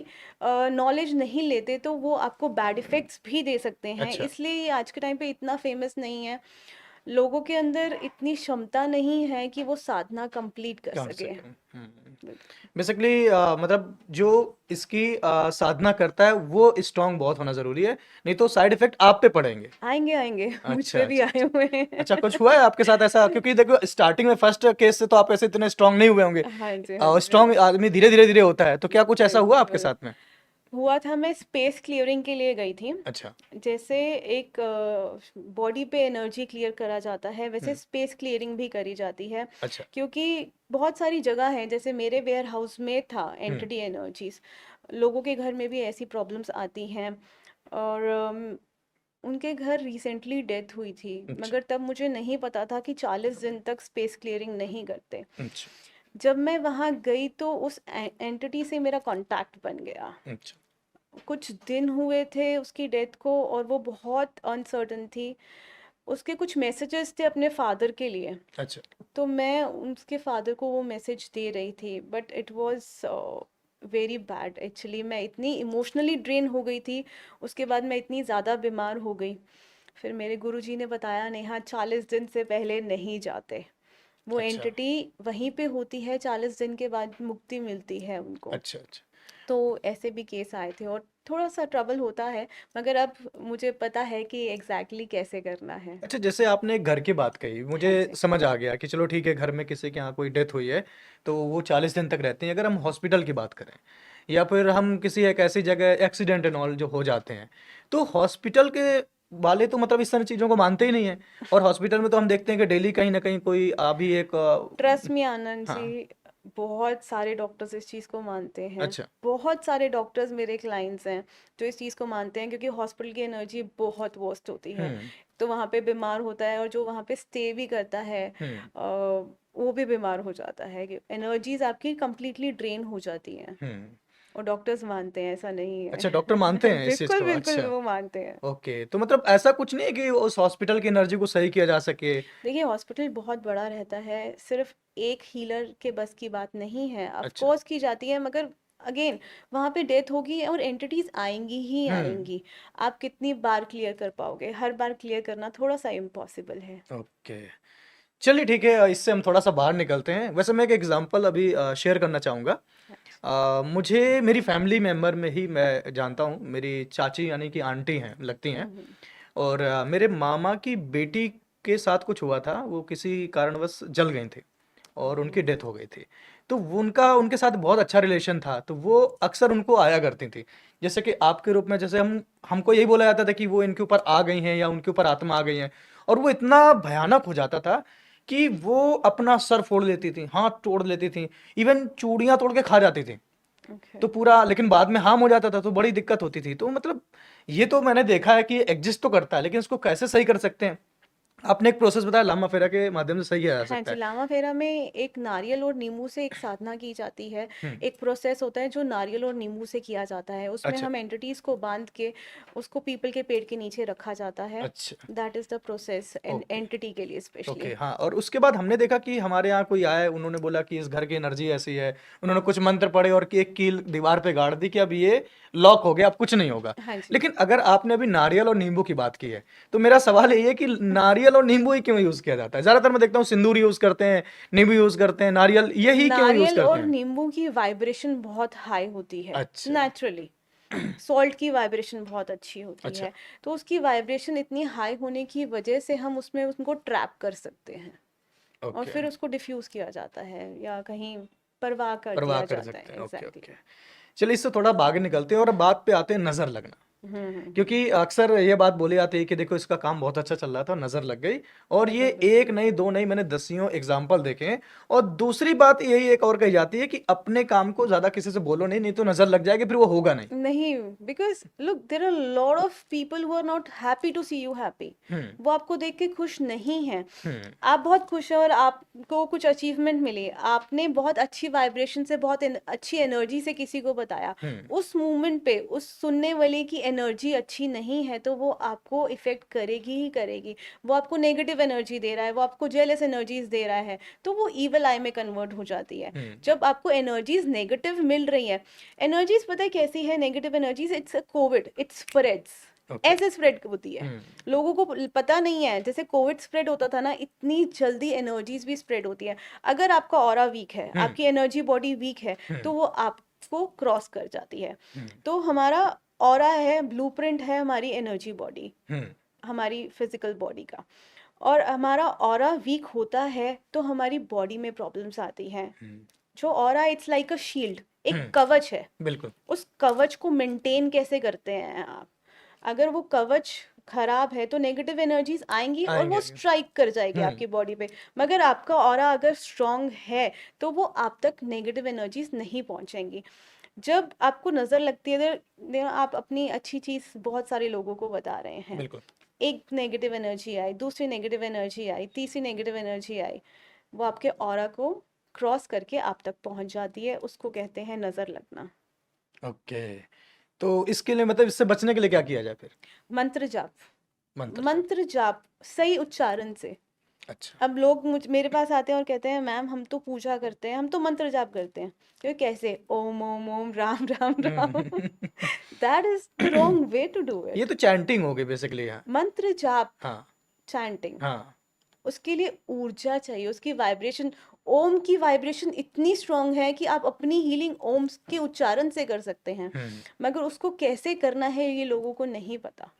नॉलेज नहीं लेते, तो वो आपको बैड इफ़ेक्ट्स भी दे सकते हैं। अच्छा, इसलिए ये आज के टाइम पे इतना फ़ेमस नहीं है। लोगों के अंदर इतनी क्षमता नहीं है कि वो साधना कंप्लीट कर कम से सके। कम। हुँ। बिल्कुल। बेसिकली मतलब जो इसकी साधना करता है, वो स्ट्रॉन्ग बहुत होना ज़रूरी है, नहीं तो साइड इफ़ेक्ट आप पे पड़ेंगे। आएँगे, आएँगे। मुझ अच्छा, पे भी अच्छा, आए अच्छा। हुए अच्छा, हैं। कुछ हुआ है आपके साथ ऐसा? क्योंकि देखो स्टार्टिंग में फर्स्ट केस से तो आप ऐसे इतने स्ट्रॉन्ग नहीं हुए होंगे। हाँ जी, हाँ जी। स्ट्रॉन्ग आदमी धीरे-धीरे धीरे होता है, तो क्या कुछ ऐसा हुआ आपके बिल्कुल। साथ में? हुआ था, मैं स्पेस क्लियरिंग के लिए गई थी। अच्छा। जैसे एक बॉडी पे एनर्जी क्लियर करा जाता है, वैसे हुँ, स्पेस क्लियरिंग भी करी जाती है। अच्छा। क्योंकि बहुत सारी जगह है, जैसे मेरे वेयर हाउस में था हुँ, एंटिटी एनर्जीज, लोगों के घर में भी ऐसी प्रॉब्लम्स आती हैं। और उनके घर रिसेंटली डेथ हुई थी, अच्छा, मगर तब मुझे नहीं पता था कि 40 दिन तक स्पेस क्लियरिंग नहीं करते। अच्छा, जब मैं वहाँ गई तो उस एंटिटी से मेरा कांटेक्ट बन गया। अच्छा। कुछ दिन हुए थे उसकी डेथ को, और वो बहुत अनसर्टन थी। उसके कुछ मैसेजेस थे अपने फादर के लिए, अच्छा। तो मैं उसके फादर को वो मैसेज दे रही थी, but it was very bad actually. मैं इतनी इमोशनली ड्रेन हो गई थी, उसके बाद मैं इतनी ज़्यादा बीमार हो गई। फिर मेरे गुरुजी ने बताया, नेहा 40 दिन से पहले नहीं जाते, वो अच्छा। एंटिटी वहीं पे होती है, 40 दिन के बाद मुक्ति मिलती है उनको। अच्छा। अच्छा। तो ऐसे भी केस आए थे, और थोड़ा सा ट्रबल होता है, मगर अब मुझे पता है कि एग्जैक्टली कैसे करना है। अच्छा, जैसे आपने घर की बात कही, मुझे हाँ जी। समझ आ गया कि चलो ठीक है, घर में किसी के यहाँ कोई डेथ हुई है तो वो 40 दिन तक रहते हैं। अगर हम हॉस्पिटल की बात करें या फिर हम किसी एक ऐसी जगह एक्सीडेंट एंड ऑल जो हो जाते हैं, तो हॉस्पिटल के वाले तो मतलब इस सारी चीज़ों को मानते ही नहीं है। और हॉस्पिटल में तो हम देखते हैं कि डेली कहीं ना कहीं कोई आ भी एक ट्रस्ट मी आनंद हाँ। जी, बहुत सारे डॉक्टर्स इस चीज़ को मानते हैं। अच्छा। बहुत सारे डॉक्टर्स मेरे क्लाइंट्स हैं जो इस चीज़ को मानते हैं, क्योंकि हॉस्पिटल की एनर्जी बहुत वर्स्ट होती है। हम्म। तो वहाँ पे बीमार होता है, और जो वहाँ पे स्टे भी करता है हम्म। वो भी बीमार हो जाता है, कि एनर्जीज आपकी कंप्लीटली ड्रेन हो जाती हैं। हम्म। और डॉक्टर्स मानते हैं, ऐसा नहीं अच्छा, डॉक्टर मानते है। हैं इस चीज़ बिल्कुल को। बिल्कुल अच्छा। वो मानते हैं। ओके, तो मतलब ऐसा कुछ नहीं है कि उस हॉस्पिटल की एनर्जी को सही किया जा सके? देखिए, हॉस्पिटल बहुत बड़ा रहता है, सिर्फ एक हीलर के बस की बात नहीं है। ऑफ अच्छा। कोर्स की जाती है, मगर अगेन वहाँ पे डेथ होगी और एंटिटीज आएंगी ही हम्म। आएंगी। आप कितनी बार क्लियर कर पाओगे? हर बार क्लियर करना थोड़ा सा इम्पॉसिबल है। ओके, चलिए ठीक है, इससे हम थोड़ा सा बाहर निकलते हैं। वैसे मैं एक एग्जांपल अभी शेयर करना चाहूँगा। मुझे मेरी फैमिली मेंबर में ही मैं जानता हूँ, मेरी चाची यानी कि आंटी हैं लगती हैं। हम्म। और मेरे मामा की बेटी के साथ कुछ हुआ था, वो किसी कारणवश जल गई थी और ओहो। उनकी डेथ हो गई थी। तो उनका उनके साथ बहुत अच्छा रिलेशन था, तो वो अक्सर उनको आया करती थी। जैसे कि आपके रूप में, जैसे हमको यही बोला जाता था कि वो इनके ऊपर आ गई हैं या उनके ऊपर आत्मा आ गई है। और वो इतना भयानक हो जाता था कि वो अपना सर फोड़ लेती थी, हाथ तोड़ लेती थी, इवन चूड़ियां तोड़ के खा जाती थी। ओके। तो पूरा, लेकिन बाद में हार्म हो जाता था तो बड़ी दिक्कत होती थी। तो मतलब ये तो मैंने देखा है कि एग्जिस्ट तो करता है, लेकिन इसको कैसे सही कर सकते हैं? आपने एक प्रोसेस बताया, लामा फेरा के माध्यम से सही किया जा हाँ सकता जी, है। लामा फेरा में एक नारियल और नींबू से एक साधना की जाती है। हम्म। एक प्रोसेस होता है जो नारियल और नींबू से किया जाता है, उसमें अच्छा। हम एंटिटीज को बांध के उसको पीपल के पेड़ के नीचे रखा जाता है। अच्छा। That is the process okay. Entity के लिए ओके, स्पेशली। हाँ। और उसके बाद हमने देखा कि हमारे यहाँ कोई आया, उन्होंने बोला कि इस घर की एनर्जी ऐसी है। उन्होंने कुछ मंत्र पढ़े और कि एक कील दीवार पे गाड़ दी कि अब ये लॉक हो गया, अब कुछ नहीं होगा। हाँ जी। लेकिन अगर आपने अभी नारियल और नींबू की बात की है, तो मेरा सवाल ये है कि नारियल और नींबू ही क्यों यूज किया जाता है? ज्यादातर मैं देखता हूँ सिंदूर यूज करते हैं, नींबू यूज करते हैं, नारियल यही क्यों यूज नारियल करते और हैं? नींबू की वाइब्रेशन बहुत हाई होती है अच्छा। नेचुरली। सॉल्ट की वाइब्रेशन बहुत अच्छी होती अच्छा। है, तो उसकी वाइब्रेशन इतनी हाई होने की वजह से हम उसमें उनको ट्रैप कर सकते हैं, और ओके। फिर उसको डिफ्यूज किया जाता है या कहीं परवाह कर परवाह दिया कर जाता सकते है। हैं। ओके। एग्जैक्टली। ओके, चलिए इससे थोड़ा बाहर निकलते हैं और अब बात पे आते हैं नजर लगना। हम्म। क्योंकि अक्सर ये बात बोली जाती है कि देखो इसका काम बहुत अच्छा चल रहा था, नजर लग गई। और ये बिल्कुल बिल्कुल। एक नहीं, दो नहीं, मैंने दसियों एग्जाम्पल देखे हैं। और दूसरी बात यही एक और कही जाती है कि अपने काम को ज्यादा किसी से बोलो नहीं, नहीं तो नजर लग जाएगी, फिर वो होगा नहीं। नहीं, because look, there are lot of people who are not happy to see you happy. Hmm. वो आपको देख के खुश नहीं है। हम्म। आप बहुत खुश हैं और आपको कुछ अचीवमेंट मिली, आपने बहुत अच्छी वाइब्रेशन से, बहुत अच्छी एनर्जी से किसी को बताया। हम्म। उस मोमेंट पे उस सुनने वाले की एनर्जी अच्छी नहीं है, तो वो आपको इफेक्ट करेगी ही करेगी। वो आपको नेगेटिव एनर्जी दे रहा है, वो आपको जेलस एनर्जीज दे रहा है, तो वो ईवल आई में कन्वर्ट हो जाती है। हम्म। जब आपको एनर्जीज नेगेटिव मिल रही है, एनर्जीज पता है कैसी है? Negative energies, it's a Covid, it spreads. Okay. ऐसे स्प्रेड होती है, हम्म। लोगों को पता नहीं है। जैसे कोविड स्प्रेड होता था ना, इतनी जल्दी एनर्जीज भी स्प्रेड होती है। अगर आपका ऑरा वीक है, हम्म। आपकी एनर्जी बॉडी वीक है, हम्म। तो वो आपको क्रॉस कर जाती है। हम्म। तो हमारा ऑरा है, ब्लूप्रिंट है हमारी एनर्जी बॉडी, हम्म। हमारी फिजिकल बॉडी का। और हमारा ऑरा वीक होता है तो हमारी बॉडी में प्रॉब्लम्स आती हैं। हम्म। जो aura, it's like a shield, एक हम्म। कवच है। बिल्कुल। उस कवच को मेंटेन कैसे करते हैं आप? अगर वो कवच खराब है तो नेगेटिव एनर्जीज आएंगी और वो आएंगे। स्ट्राइक कर जाएगी हम्म। आपकी बॉडी पे। मगर आपका ऑरा अगर स्ट्रांग है, तो वो आप तक नेगेटिव एनर्जीज नहीं पहुंचेंगी। जब आपको नजर लगती है, आप अपनी अच्छी चीज बहुत सारे लोगों को बता रहे हैं, बिल्कुल। एक नेगेटिव एनर्जी आई, दूसरी नेगेटिव एनर्जी आई, तीसरी नेगेटिव एनर्जी आई, वो आपके ऑरा को क्रॉस करके आप तक पहुंच जाती है। उसको कहते हैं नजर लगना। ओके, तो इसके लिए मतलब इससे बचने के लिए क्या किया जाए फिर? मंत्र जाप, मंत्र जाप। मंत्र जाप सही उच्चारण से। अच्छा। अब लोग मेरे पास आते हैं और कहते हैं मैम हम तो पूजा करते हैं, हम तो मंत्र जाप करते हैं। तो कैसे? Om Om Om Ram Ram Ram. That is the wrong way to do ये इट। तो चैंटिंग हो गई बेसिकली। हाँ मंत्र जाप, हाँ चैंटिंग, हाँ। उसके लिए ऊर्जा चाहिए, उसकी वाइब्रेशन। ओम की वाइब्रेशन इतनी स्ट्रांग है कि आप अपनी हीलिंग ओम के उच्चारण से कर सकते हैं, मगर उसको कैसे करना है ये लोगों को नहीं पता।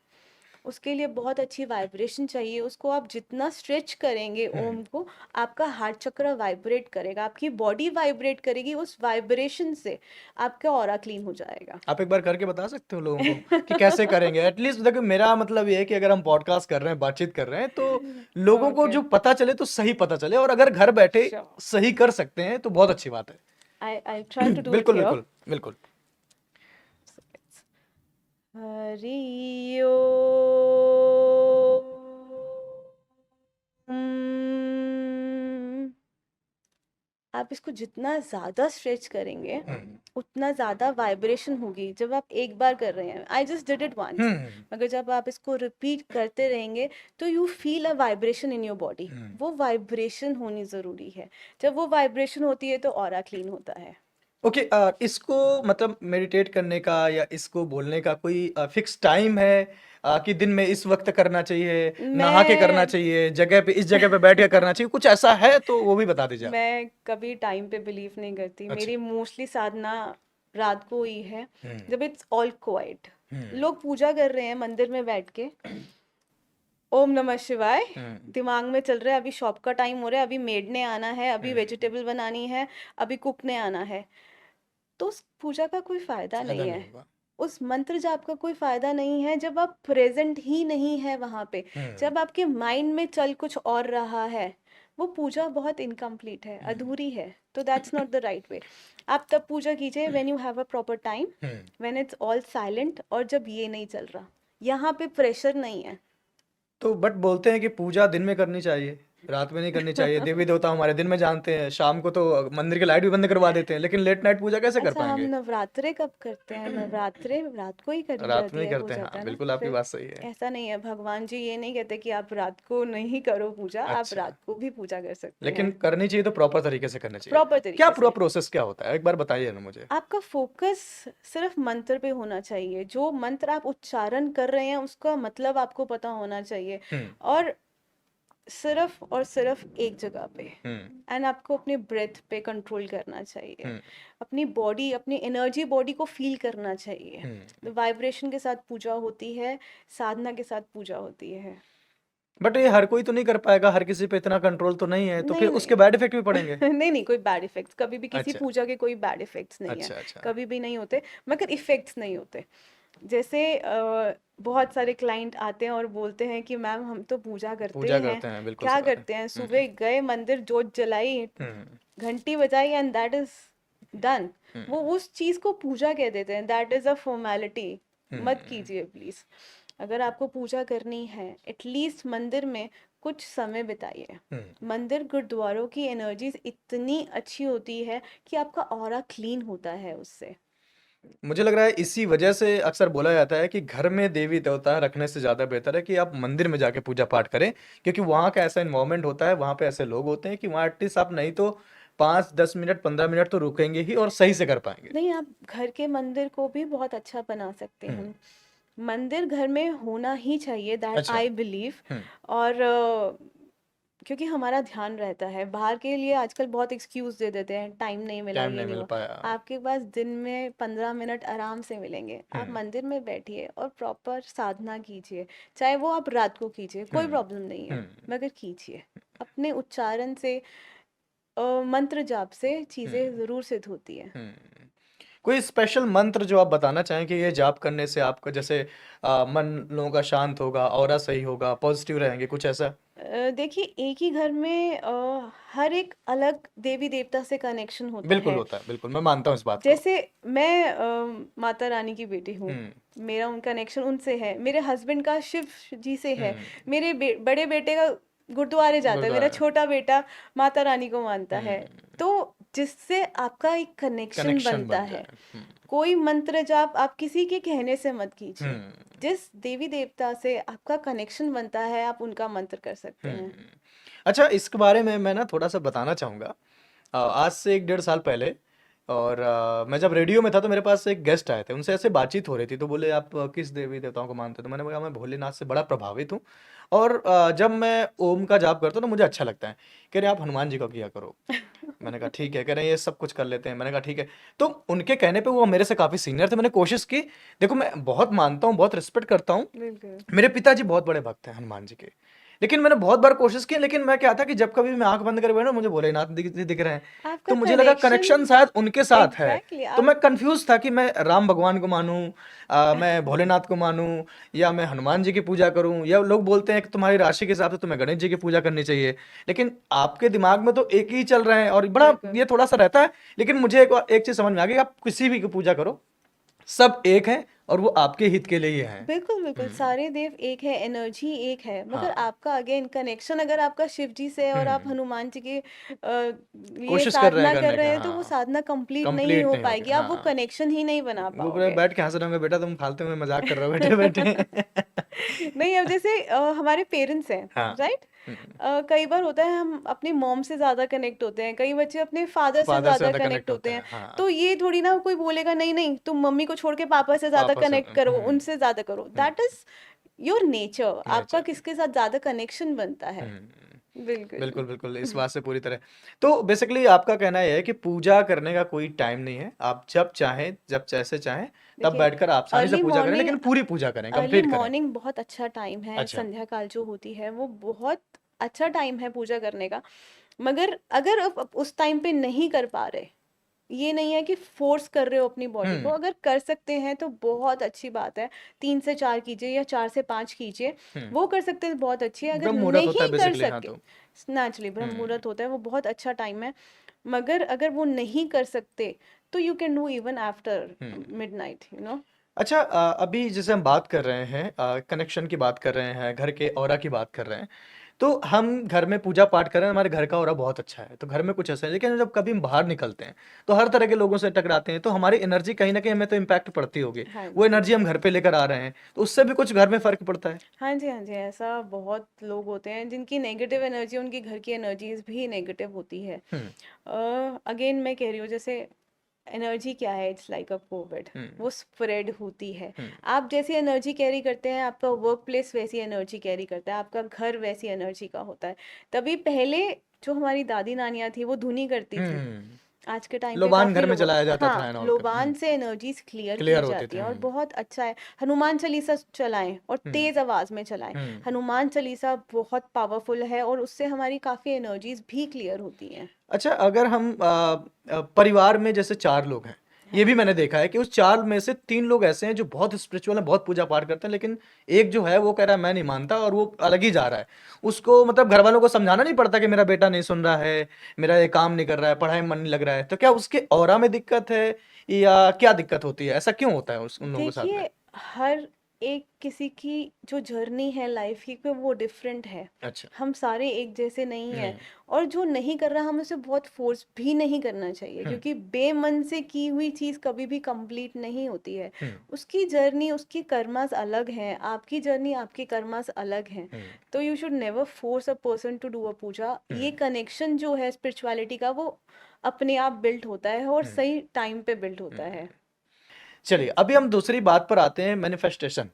उसके लिए बहुत अच्छी वाइब्रेशन चाहिए। उसको आप जितना स्ट्रेच करेंगे ओम को, आपका हार्ट चक्र वाइब्रेट करेगा, आपकी बॉडी वाइब्रेट करेगी, उस वाइब्रेशन से आपका ऑरा क्लीन हो जाएगा। आप एक बार करके बता सकते हो लोगों को कि कैसे करेंगे? एटलीस्ट देखो, मेरा मतलब ये है कि अगर हम पॉडकास्ट कर रहे हैं, बातचीत कर रहे हैं, तो लोगों को ओके, जो पता चले तो सही पता चले, और अगर घर बैठे श्योर, सही कर सकते हैं तो बहुत अच्छी बात है। I try to do it बिल्कुल हियर। बिल्कुल बिल्कुल। हरि ओम। आप इसको जितना ज्यादा स्ट्रेच करेंगे उतना ज्यादा वाइब्रेशन होगी। जब आप एक बार कर रहे हैं, I just did it once, मगर जब आप इसको रिपीट करते रहेंगे तो you feel a vibration in your body. वो वाइब्रेशन होनी जरूरी है। जब वो वाइब्रेशन होती है तो ऑरा क्लीन होता है। ओके। इसको मतलब मेडिटेट करने का या इसको बोलने का कोई फिक्स टाइम है कि दिन में इस वक्त करना चाहिए, नहा के करना मैं चाहिए, जगह पे इस जगह पे बैठ के करना चाहिए, कुछ ऐसा है तो वो भी बता दीजिए आप। मैं कभी टाइम पे बिलीव नहीं करती। अच्छा। मेरी मोस्टली साधना रात को ही है, हम्म जब इट्स ऑल क्वाइट। हम्म लोग पूजा कर रहे हैं मंदिर में बैठ के, ओम नमः शिवाय हम्म दिमाग में चल रहा है, अभी शॉप का टाइम हो रहा है, अभी मेड ने आना है, अभी वेजिटेबल बनानी है, अभी कुक ने आना है। तो उस पूजा का कोई फायदा फायदा नहीं नहीं है, होगा। उस मंत्र जाप का कोई फायदा नहीं है जब आप प्रेजेंट ही नहीं है वहां पे। जब आपके माइंड में चल कुछ और रहा है, वो पूजा बहुत इनकम्प्लीट है, अधूरी है। तो that's not the right way. आप तब पूजा कीजिए when you have a proper time, hmm when it's all silent, और जब ये नहीं चल रहा, यहाँ पे प्रेशर नहीं है। तो बट बोलते हैं कि पूजा दिन में करनी चाहिए, रात में नहीं करनी चाहिए। देवी देवता हमारे दिन में जानते हैं, शाम को तो मंदिर की लाइट भी बंद करवा देते हैं, लेकिन लेट नाइट पूजा कैसे कर अच्छा, हम पाएंगे? नवरात्रे कब करते हैं? नवरात्रे रात को ही करी रात में जाती ही है करते हैं, पूजा, हाँ था ना? बिल्कुल आपकी फिर बात सही है। ऐसा नहीं है, भगवान जी ये नहीं कहते कि आप रात को नहीं करो पूजा, आप अच्छा, रात को भी पूजा कर सकते लेकिन हैं, करनी चाहिए तो प्रॉपर तरीके से करनी चाहिए। प्रॉपर क्या तरीके पूरा से। प्रोसेस क्या होता है, एक बार बताइए ना मुझे। आपका फोकस सिर्फ मंत्र पे होना चाहिए। जो मंत्र आप उच्चारण कर रहे हैं उसका मतलब आपको पता होना चाहिए, हम्म और सिर्फ और सिर्फ एक जगह पे। हम्म एंड आपको अपने ब्रेथ पे कंट्रोल करना चाहिए, हम्म अपनी बॉडी, अपनी एनर्जी बॉडी को फील करना चाहिए। हम्म। वाइब्रेशन के साथ पूजा होती है, साधना के साथ पूजा होती है। बट ये हर कोई तो नहीं कर पाएगा, हर किसी पे इतना कंट्रोल तो नहीं है, तो फिर नहीं उसके नहीं। बैड इफेक्ट भी पड़ेंगे। नहीं नहीं, कोई बैड इफेक्ट्स कभी भी, किसी अच्छा पूजा के कोई बैड इफेक्ट्स नहीं है, अच्छा अच्छा। कभी भी नहीं होते, मगर इफेक्ट्स नहीं होते। जैसे बहुत सारे क्लाइंट आते हैं और बोलते हैं कि मैम हम तो पूजा करते पूजा हैं। करते हैं, बिल्कुल क्या सही बात है। करते हैं? सुबह गए मंदिर, जोत जलाई, हम्म घंटी बजाई, एंड दैट इज डन। वो हम्म उस चीज को पूजा कह देते हैं, दैट इज अ फॉर्मेलिटी। मत हम्म कीजिए प्लीज। अगर आपको पूजा करनी है, एटलीस्ट मंदिर में कुछ समय बिताइए। हम्म। मंदिर गुरुद्वारों की एनर्जीज इतनी अच्छी होती है कि आपका ऑरा क्लीन होता है उससे। मुझे लग रहा है इसी वजह से अक्सर बोला जाता है कि घर में देवी देवता रखने से ज़्यादा बेहतर है कि आप मंदिर में जाके पूजा पाठ करें, क्योंकि वहाँ का ऐसा इन्वायरमेंट होता है, वहाँ पे ऐसे लोग होते हैं कि वहाँ एटलीस्ट आप नहीं तो 5-10 मिनट 15 मिनट तो रुकेंगे ही और सही से कर पाएंगे। नहीं, आप घर के मंदिर को भी बहुत अच्छा बना सकते हम्म। हैं। मंदिर घर में होना ही चाहिए, दैट अच्छा। I believe. हम्म। और क्योंकि हमारा ध्यान रहता है, बाहर के लिए आजकल बहुत एक्सक्यूज दे देते हैं, टाइम नहीं मिला, टाइम ये नहीं नहीं मिल हुआ। पाया। आपके पास दिन में 15 मिनट आराम से मिलेंगे, आप हम्म मंदिर में बैठिए और प्रॉपर साधना कीजिए। चाहे वो आप रात को कीजिए, कोई हम्म प्रॉब्लम नहीं है, हम्म मगर कीजिए। अपने उच्चारण से, मंत्र जाप से चीजें हम्म जरूर सिद्ध होती है। हम्म। कोई स्पेशल मंत्र जो आप बताना चाहें कि ये जाप करने से आपका जैसे मन लोगों का शांत होगा, ऑरा सही होगा, पॉजिटिव रहेंगे, कुछ ऐसा? देखिए, एक ही घर में हर एक अलग देवी देवता से कनेक्शन होता बिल्कुल है। होता है, बिल्कुल मैं मानता हूँ इस बात को। जैसे मैं माता रानी की बेटी हूँ, हम्म मेरा उनका कनेक्शन उनसे है, मेरे हस्बैंड का शिव जी से है, हम्म। मेरे बड़े बेटे का गुरुद्वारे जाता है, मेरा गुरुद्वारा। छोटा बेटा माता रानी को मानता है। हम्म तो जिससे आपका एक कनेक्शन कनेक्शन बनता बन है। जाए। कोई मंत्र जाप आप किसी के कहने से मत कीजिए। हम्म जिस देवी देवता से आपका कनेक्शन बनता है, आप उनका मंत्र कर सकते हैं। हम्म। अच्छा, इसके बारे में मैं ना थोड़ा सा बताना चाहूँगा। आज से 1 डेढ़ साल पहले, और मैं जब रेडियो में था तो मेरे पास एक गेस्ट आए थे, उनसे ऐसे बातचीत हो रही थी, तो बोले आप किस देवी देवताओं को मानते हो? तो मैंने बोला मैं भोलेनाथ से बड़ा प्रभावित हूँ, और जब मैं ओम का जाप करता हूँ तो मुझे अच्छा लगता है। कह रहे आप हनुमान जी का किया करो। मैंने कहा ठीक है। कह रहे हैं ये सब कुछ कर लेते हैं। मैंने कहा ठीक है। तो उनके कहने पे, वो मेरे से काफ़ी सीनियर थे, मैंने कोशिश की। देखो, मैं बहुत मानता हूँ, बहुत रिस्पेक्ट करता हूँ। बिल्कुल। मेरे पिताजी बहुत बड़े भक्त हैं हनुमान जी के। लेकिन मैंने बहुत बार कोशिश की, लेकिन मैं क्या था कि जब कभी मैं आँख बंद करे बैठा ना, मुझे भोलेनाथ दिख रहे हैं। आपका तो मुझे लगा कनेक्शन कनेक्शन शायद उनके साथ है। एग्जैक्टली तो आप मैं कन्फ्यूज़ था कि मैं राम भगवान को मानूँ, मैं भोलेनाथ को मानूँ, या मैं हनुमान जी की पूजा करूँ, या लोग बोलते हैं कि तुम्हारी राशि के हिसाब से तुम्हें गणेश जी की पूजा करनी चाहिए। लेकिन आपके दिमाग में तो एक ही चल रहे हैं, और बड़ा बिल्कुल ये थोड़ा-सा रहता है। लेकिन मुझे एक चीज़ समझ में आ गई, आप किसी भी की पूजा करो, सब एक हैं और वो आपके हित के लिए ही हैं। बिल्कुल बिल्कुल, हुँ, सारे देव एक है, एनर्जी एक है, मगर हाँ। आपका अगेन कनेक्शन अगर आपका शिव जी से है और आप हुँ, हनुमान जी के लिए कोशिश कर रहे हैं साधना कर करने रहे का, हैं, तो वो हाँ, साधना कंप्लीट नहीं कंप्लीट हो नहीं हो पाएगी, गया, आप वो हाँ। कनेक्शन ही नहीं बना वो पूरे पाओगे। बैठ के हँस रहे होंगे, बेटा तुम फालतू में मज़ाक कर रहे हो बैठे-बैठे। नहीं, अब जैसे हमारे पेरेंट्स हैं, हाँ, राइट? हुँ, कई बार होता है हम अपनी मॉम से ज़्यादा कनेक्ट होते हैं, कई बच्चे अपने फादर से फादर से ज़्यादा ज़्यादा कनेक्ट कनेक्ट होते होते हैं। हैं, हाँ, तो ये थोड़ी ना कोई बोलेगा नहीं नहीं तुम मम्मी को छोड़ के पापा से ज़्यादा पापा से कनेक्ट करो, उनसे ज़्यादा करो। हुँ, दैट इज़ योर नेचर, आपका नेचर। किसके साथ ज़्यादा कनेक्शन बनता है। हुँ, बिल्कुल। बिल्कुल, बिल्कुल, इस बात से पूरी तरह। तो बेसिकली आपका कहना ये है कि पूजा करने का कोई टाइम नहीं है, आप जब चाहें, जब जैसे चाहें, तब देखिए, बैठकर आसानी से अर्ली पूजा करें, मॉर्निंग लेकिन पूरी पूजा करें, अर्ली कंप्लीट करें। मॉर्निंग बहुत अच्छा टाइम है, अच्छा। संध्या काल जो होती है वो बहुत अच्छा टाइम है पूजा करने का। मगर अगर आप उस टाइम पे नहीं कर पा रहे, ये नहीं है कि फोर्स कर रहे हो अपनी बॉडी को, हुँ, अगर कर सकते हैं तो बहुत अच्छी बात है। 3 से 4 कीजिए या 4 से 5 कीजिए, हुँ, वो कर सकते हैं बहुत अच्छी है। अगर ब्रह्म मुहूर्त होता नहीं है कर बेसिकली, हाँ, सके, तो। नेचुरली ब्रह्म हुँ, मुहूर्त होता है, वो बहुत अच्छा टाइम है। मगर अगर वो नहीं कर सकते तो you can do even after hmm. Midnight, you know. अच्छा, अभी जैसे हम बात कर रहे हैं, कनेक्शन की बात कर रहे हैं, घर के ऑरा की बात कर रहे हैं, तो हम घर में पूजा पाठ कर रहे हैं, हमारे घर का ऑरा बहुत अच्छा है, तो घर में कुछ ऐसा है। लेकिन जब कभी हम बाहर निकलते हैं, तो हर तरह के लोगों से टकराते हैं, तो हमारी एनर्जी कहीं न कहीं हमें तो इम्पैक्ट पड़ती होगी। हाँ वो जी, एनर्जी हम घर पे लेकर आ रहे हैं, तो उससे भी कुछ घर में फ़र्क पड़ता है? हाँ जी, हाँ जी, ऐसा बहुत लोग होते हैं जिनकी नेगेटिव एनर्जी, उनकी घर की एनर्जीज भी नेगेटिव होती है। हुँ, अगेन मैं कह रही हूँ, जैसे एनर्जी क्या है, इट्स लाइक अ कोविड, हुँ, वो स्प्रेड होती है। हुँ, आप जैसी एनर्जी कैरी करते हैं, आपका वर्क प्लेस वैसी एनर्जी कैरी करता है, आपका घर वैसी एनर्जी का होता है। तभी पहले जो हमारी दादी नानियाँ थी वो धुनी करती थी। हुँ। आज के टाइम पे लोबान काफी घर में लोग, चलाया जाता था हाँ, एंड ऑल करके। लोबान से एनर्जीज क्लियर की क्लियर होते जाती थे। है और बहुत अच्छा है। हनुमान चालीसा चलाएं और हुँ, तेज आवाज में चलाएं। हुँ। हनुमान चालीसा बहुत पावरफुल है और उससे हमारी काफी एनर्जीज भी क्लियर होती हैं। अच्छा, अगर हम परिवार में जैसे 4 लोग हैं, ये हाँ भी जी। मैंने देखा है कि उस 4 में से 3 लोग ऐसे हैं जो बहुत स्पिरिचुअल हैं, बहुत पूजा-पाठ करते हैं, लेकिन एक जो है वो कह रहा है मैं नहीं मानता, और वो अलग ही जा रहा है। उसको मतलब घरवालों को समझाना नहीं पड़ता कि मेरा बेटा नहीं सुन रहा है, मेरा ये काम नहीं कर रहा है, पढ़ाई में मन नहीं लग रहा है। तो क्या उसके ऑरा में दिक्कत है, या क्या दिक्कत होती है? ऐसा क्यों होता है उस उन लोगों के साथ में? देखिए, हर एक किसी की जो जर्नी है लाइफ की, वो डिफरेंट है। अच्छा, हम सारे एक जैसे नहीं हैं। नहीं। और जो नहीं कर रहा, हमें उसे बहुत फोर्स भी नहीं करना चाहिए, हुँ, क्योंकि बेमन से की हुई चीज़ कभी भी कंप्लीट नहीं होती है। हुँ, उसकी जर्नी, उसकी कर्मास अलग हैं, आपकी जर्नी, आपकी कर्मास अलग हैं। हुँ, तो you should never force a person to do a puja. हुँ, ये कनेक्शन जो है स्पिरिचुअलिटी का, वो अपने आप बिल्ट होता है और हुँ, सही टाइम पे बिल्ट हुँ। होता है। चलिए, अभी हम दूसरी बात पर आते हैं, मैनिफेस्टेशन।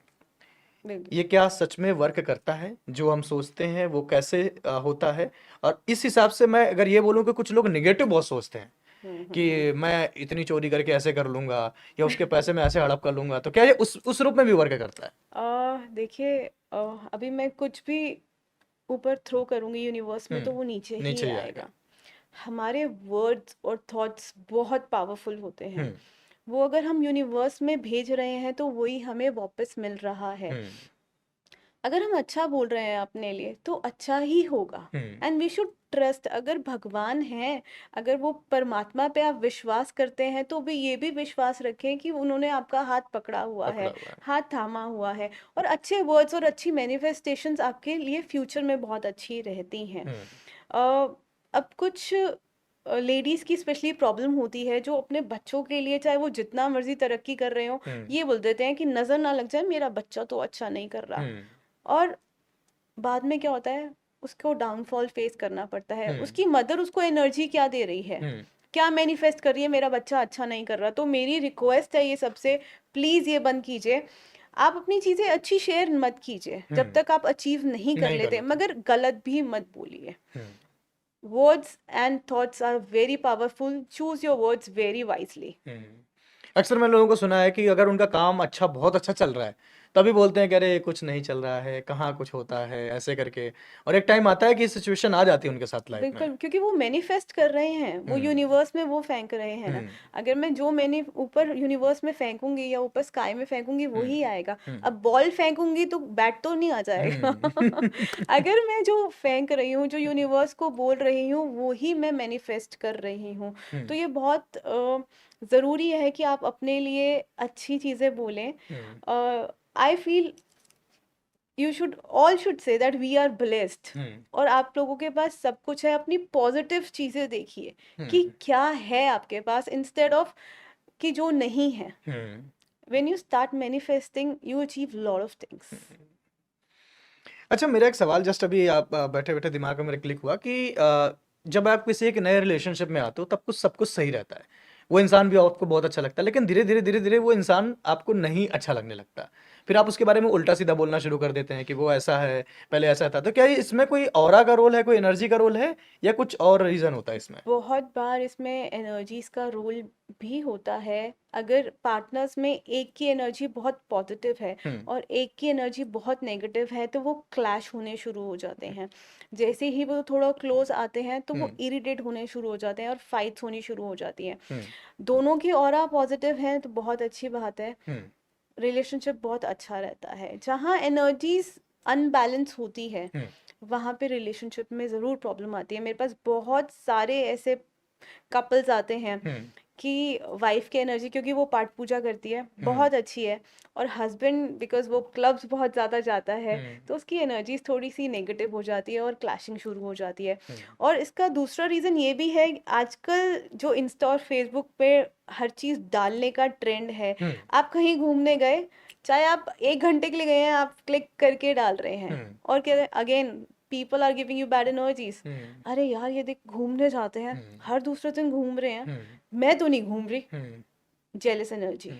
बिल्कुल। ये क्या सच में वर्क करता है? जो हम सोचते हैं वो कैसे होता है? और इस हिसाब से मैं अगर ये बोलूँ कि कुछ लोग नेगेटिव बहुत सोचते हैं हम्म। कि मैं इतनी चोरी करके ऐसे कर लूँगा, या उसके पैसे मैं ऐसे हड़प कर लूँगा, तो क्या ये उस रूप में भी वर्क करता है? देखिए, अभी मैं कुछ भी ऊपर थ्रो करूंगी यूनिवर्स में हुँ, तो वो नीचे ही नीचे ही आएगा। आएगा। हमारे वर्ड्स और थॉट्स बहुत पावरफुल होते हुँ, हैं। वो अगर हम यूनिवर्स में भेज रहे हैं तो वही हमें वापस मिल रहा है। हुँ, अगर हम अच्छा बोल रहे हैं अपने लिए तो अच्छा ही होगा। हुँ, एंड वी शुड ट्रस्ट, अगर भगवान है, अगर वो परमात्मा पे आप विश्वास करते हैं, तो भी ये भी विश्वास रखें कि उन्होंने आपका हाथ पकड़ा हुआ पकड़ा है, हुआ है। हाथ थामा हुआ है। और अच्छे वर्ड्स और अच्छी मैनिफेस्टेशंस आपके लिए फ्यूचर में बहुत अच्छी रहती हैं। हुँ, अ, अब कुछ लेडीज की स्पेशली प्रॉब्लम होती है, जो अपने बच्चों के लिए चाहे वो जितना मर्जी तरक्की कर रहे हो, ये बोल देते हैं कि नजर ना लग जाए मेरा बच्चा तो अच्छा नहीं कर रहा। और बाद में क्या होता है, उसको डाउनफॉल फेस करना पड़ता है। उसकी मदर उसको एनर्जी क्या दे रही है, क्या मैनिफेस्ट कर रही है, मेरा बच्चा अच्छा नहीं कर रहा। तो मेरी रिक्वेस्ट है ये सबसे, प्लीज ये बंद कीजिए। आप अपनी चीजें अच्छी शेयर मत कीजिए जब तक आप अचीव नहीं कर नहीं कर लेते, लेते। मगर गलत भी मत बोलिए। Words and thoughts are very powerful, choose your words very wisely. अक्सर मैं लोगों को सुना है कि अगर उनका काम अच्छा बहुत अच्छा चल रहा है तभी बोलते हैं कि अरे कुछ नहीं चल रहा है, कहाँ कुछ होता है ऐसे करके। और एक टाइम आता है कि सिचुएशन आ जाती है उनके साथ लाइफ में। बिल्कुल, क्योंकि वो मैनिफेस्ट कर रहे हैं, वो यूनिवर्स में वो फेंक रहे हैं ना। अगर मैं जो मैंने ऊपर यूनिवर्स में फेंकूंगी या ऊपर स्काई में फेंकूंगी वही आएगा। अब बॉल फेंकूंगी तो बैट तो नहीं आ जाएगा। अगर मैं जो फेंक रही हूँ, जो यूनिवर्स को बोल रही हूँ, वो ही मैं मैनिफेस्ट कर रही हूँ। तो ये बहुत ज़रूरी है कि आप अपने लिए अच्छी चीज़ें बोलें। I feel you should all should say that we are blessed. और आप लोगों के पास सब कुछ है, अपनी पॉजिटिव चीजें देखिए कि क्या है आपके पास, इंस्टेड ऑफ कि जो नहीं है। When you start manifesting you achieve lot of things. अच्छा, मेरा एक सवाल जस्ट अभी आप बैठे बैठे दिमाग में मेरे क्लिक हुआ कि जब आप किसी एक नए रिलेशनशिप में आते हो तब कुछ सब कुछ सही रहता है, वो इंसान भी आपको बहुत अच्छा लगता है, लेकिन धीरे धीरे वो इंसान आपको नहीं अच्छा लगने लगता। फिर आप उसके बारे में उल्टा सीधा बोलना शुरू कर देते हैं कि वो ऐसा है, पहले ऐसा था। तो क्या इसमें कोई ऑरा का रोल है, कोई एनर्जी का रोल है, या कुछ और रीजन होता है इसमें? बहुत बार इसमें एनर्जीज का रोल भी होता है। अगर पार्टनर्स में एक की एनर्जी बहुत पॉजिटिव है और एक की एनर्जी बहुत नेगेटिव है, तो वो क्लैश होने शुरू हो जाते हैं। जैसे ही वो थोड़ा क्लोज आते हैं तो वो इरिटेट होने शुरू हो जाते हैं और फाइट्स होनी शुरू हो जाती हैं। दोनों की ऑरा पॉजिटिव है तो बहुत अच्छी बात है, रिलेशनशिप बहुत अच्छा रहता है। जहाँ एनर्जीज अनबैलेंस होती है वहाँ पे रिलेशनशिप में ज़रूर प्रॉब्लम आती है। मेरे पास बहुत सारे ऐसे कपल्स आते हैं कि वाइफ की एनर्जी, क्योंकि वो पाठ पूजा करती है, बहुत अच्छी है, और हस्बैंड बिकॉज वो क्लब्स बहुत ज़्यादा जाता है, तो उसकी एनर्जीज थोड़ी सी नेगेटिव हो जाती है और क्लैशिंग शुरू हो जाती है। और इसका दूसरा रीज़न ये भी है, आजकल जो इंस्टा और फेसबुक पे हर चीज़ डालने का ट्रेंड है। आप कहीं घूमने गए, चाहे आप 1 घंटे के लिए गए हैं, आप क्लिक करके डाल रहे हैं और क्या again people are giving you bad energies. अरे यार ये देख घूमने जाते हैं, हर दूसरे दिन घूम रहे हैं, मैं तो नहीं घूम रही। Jealous energy,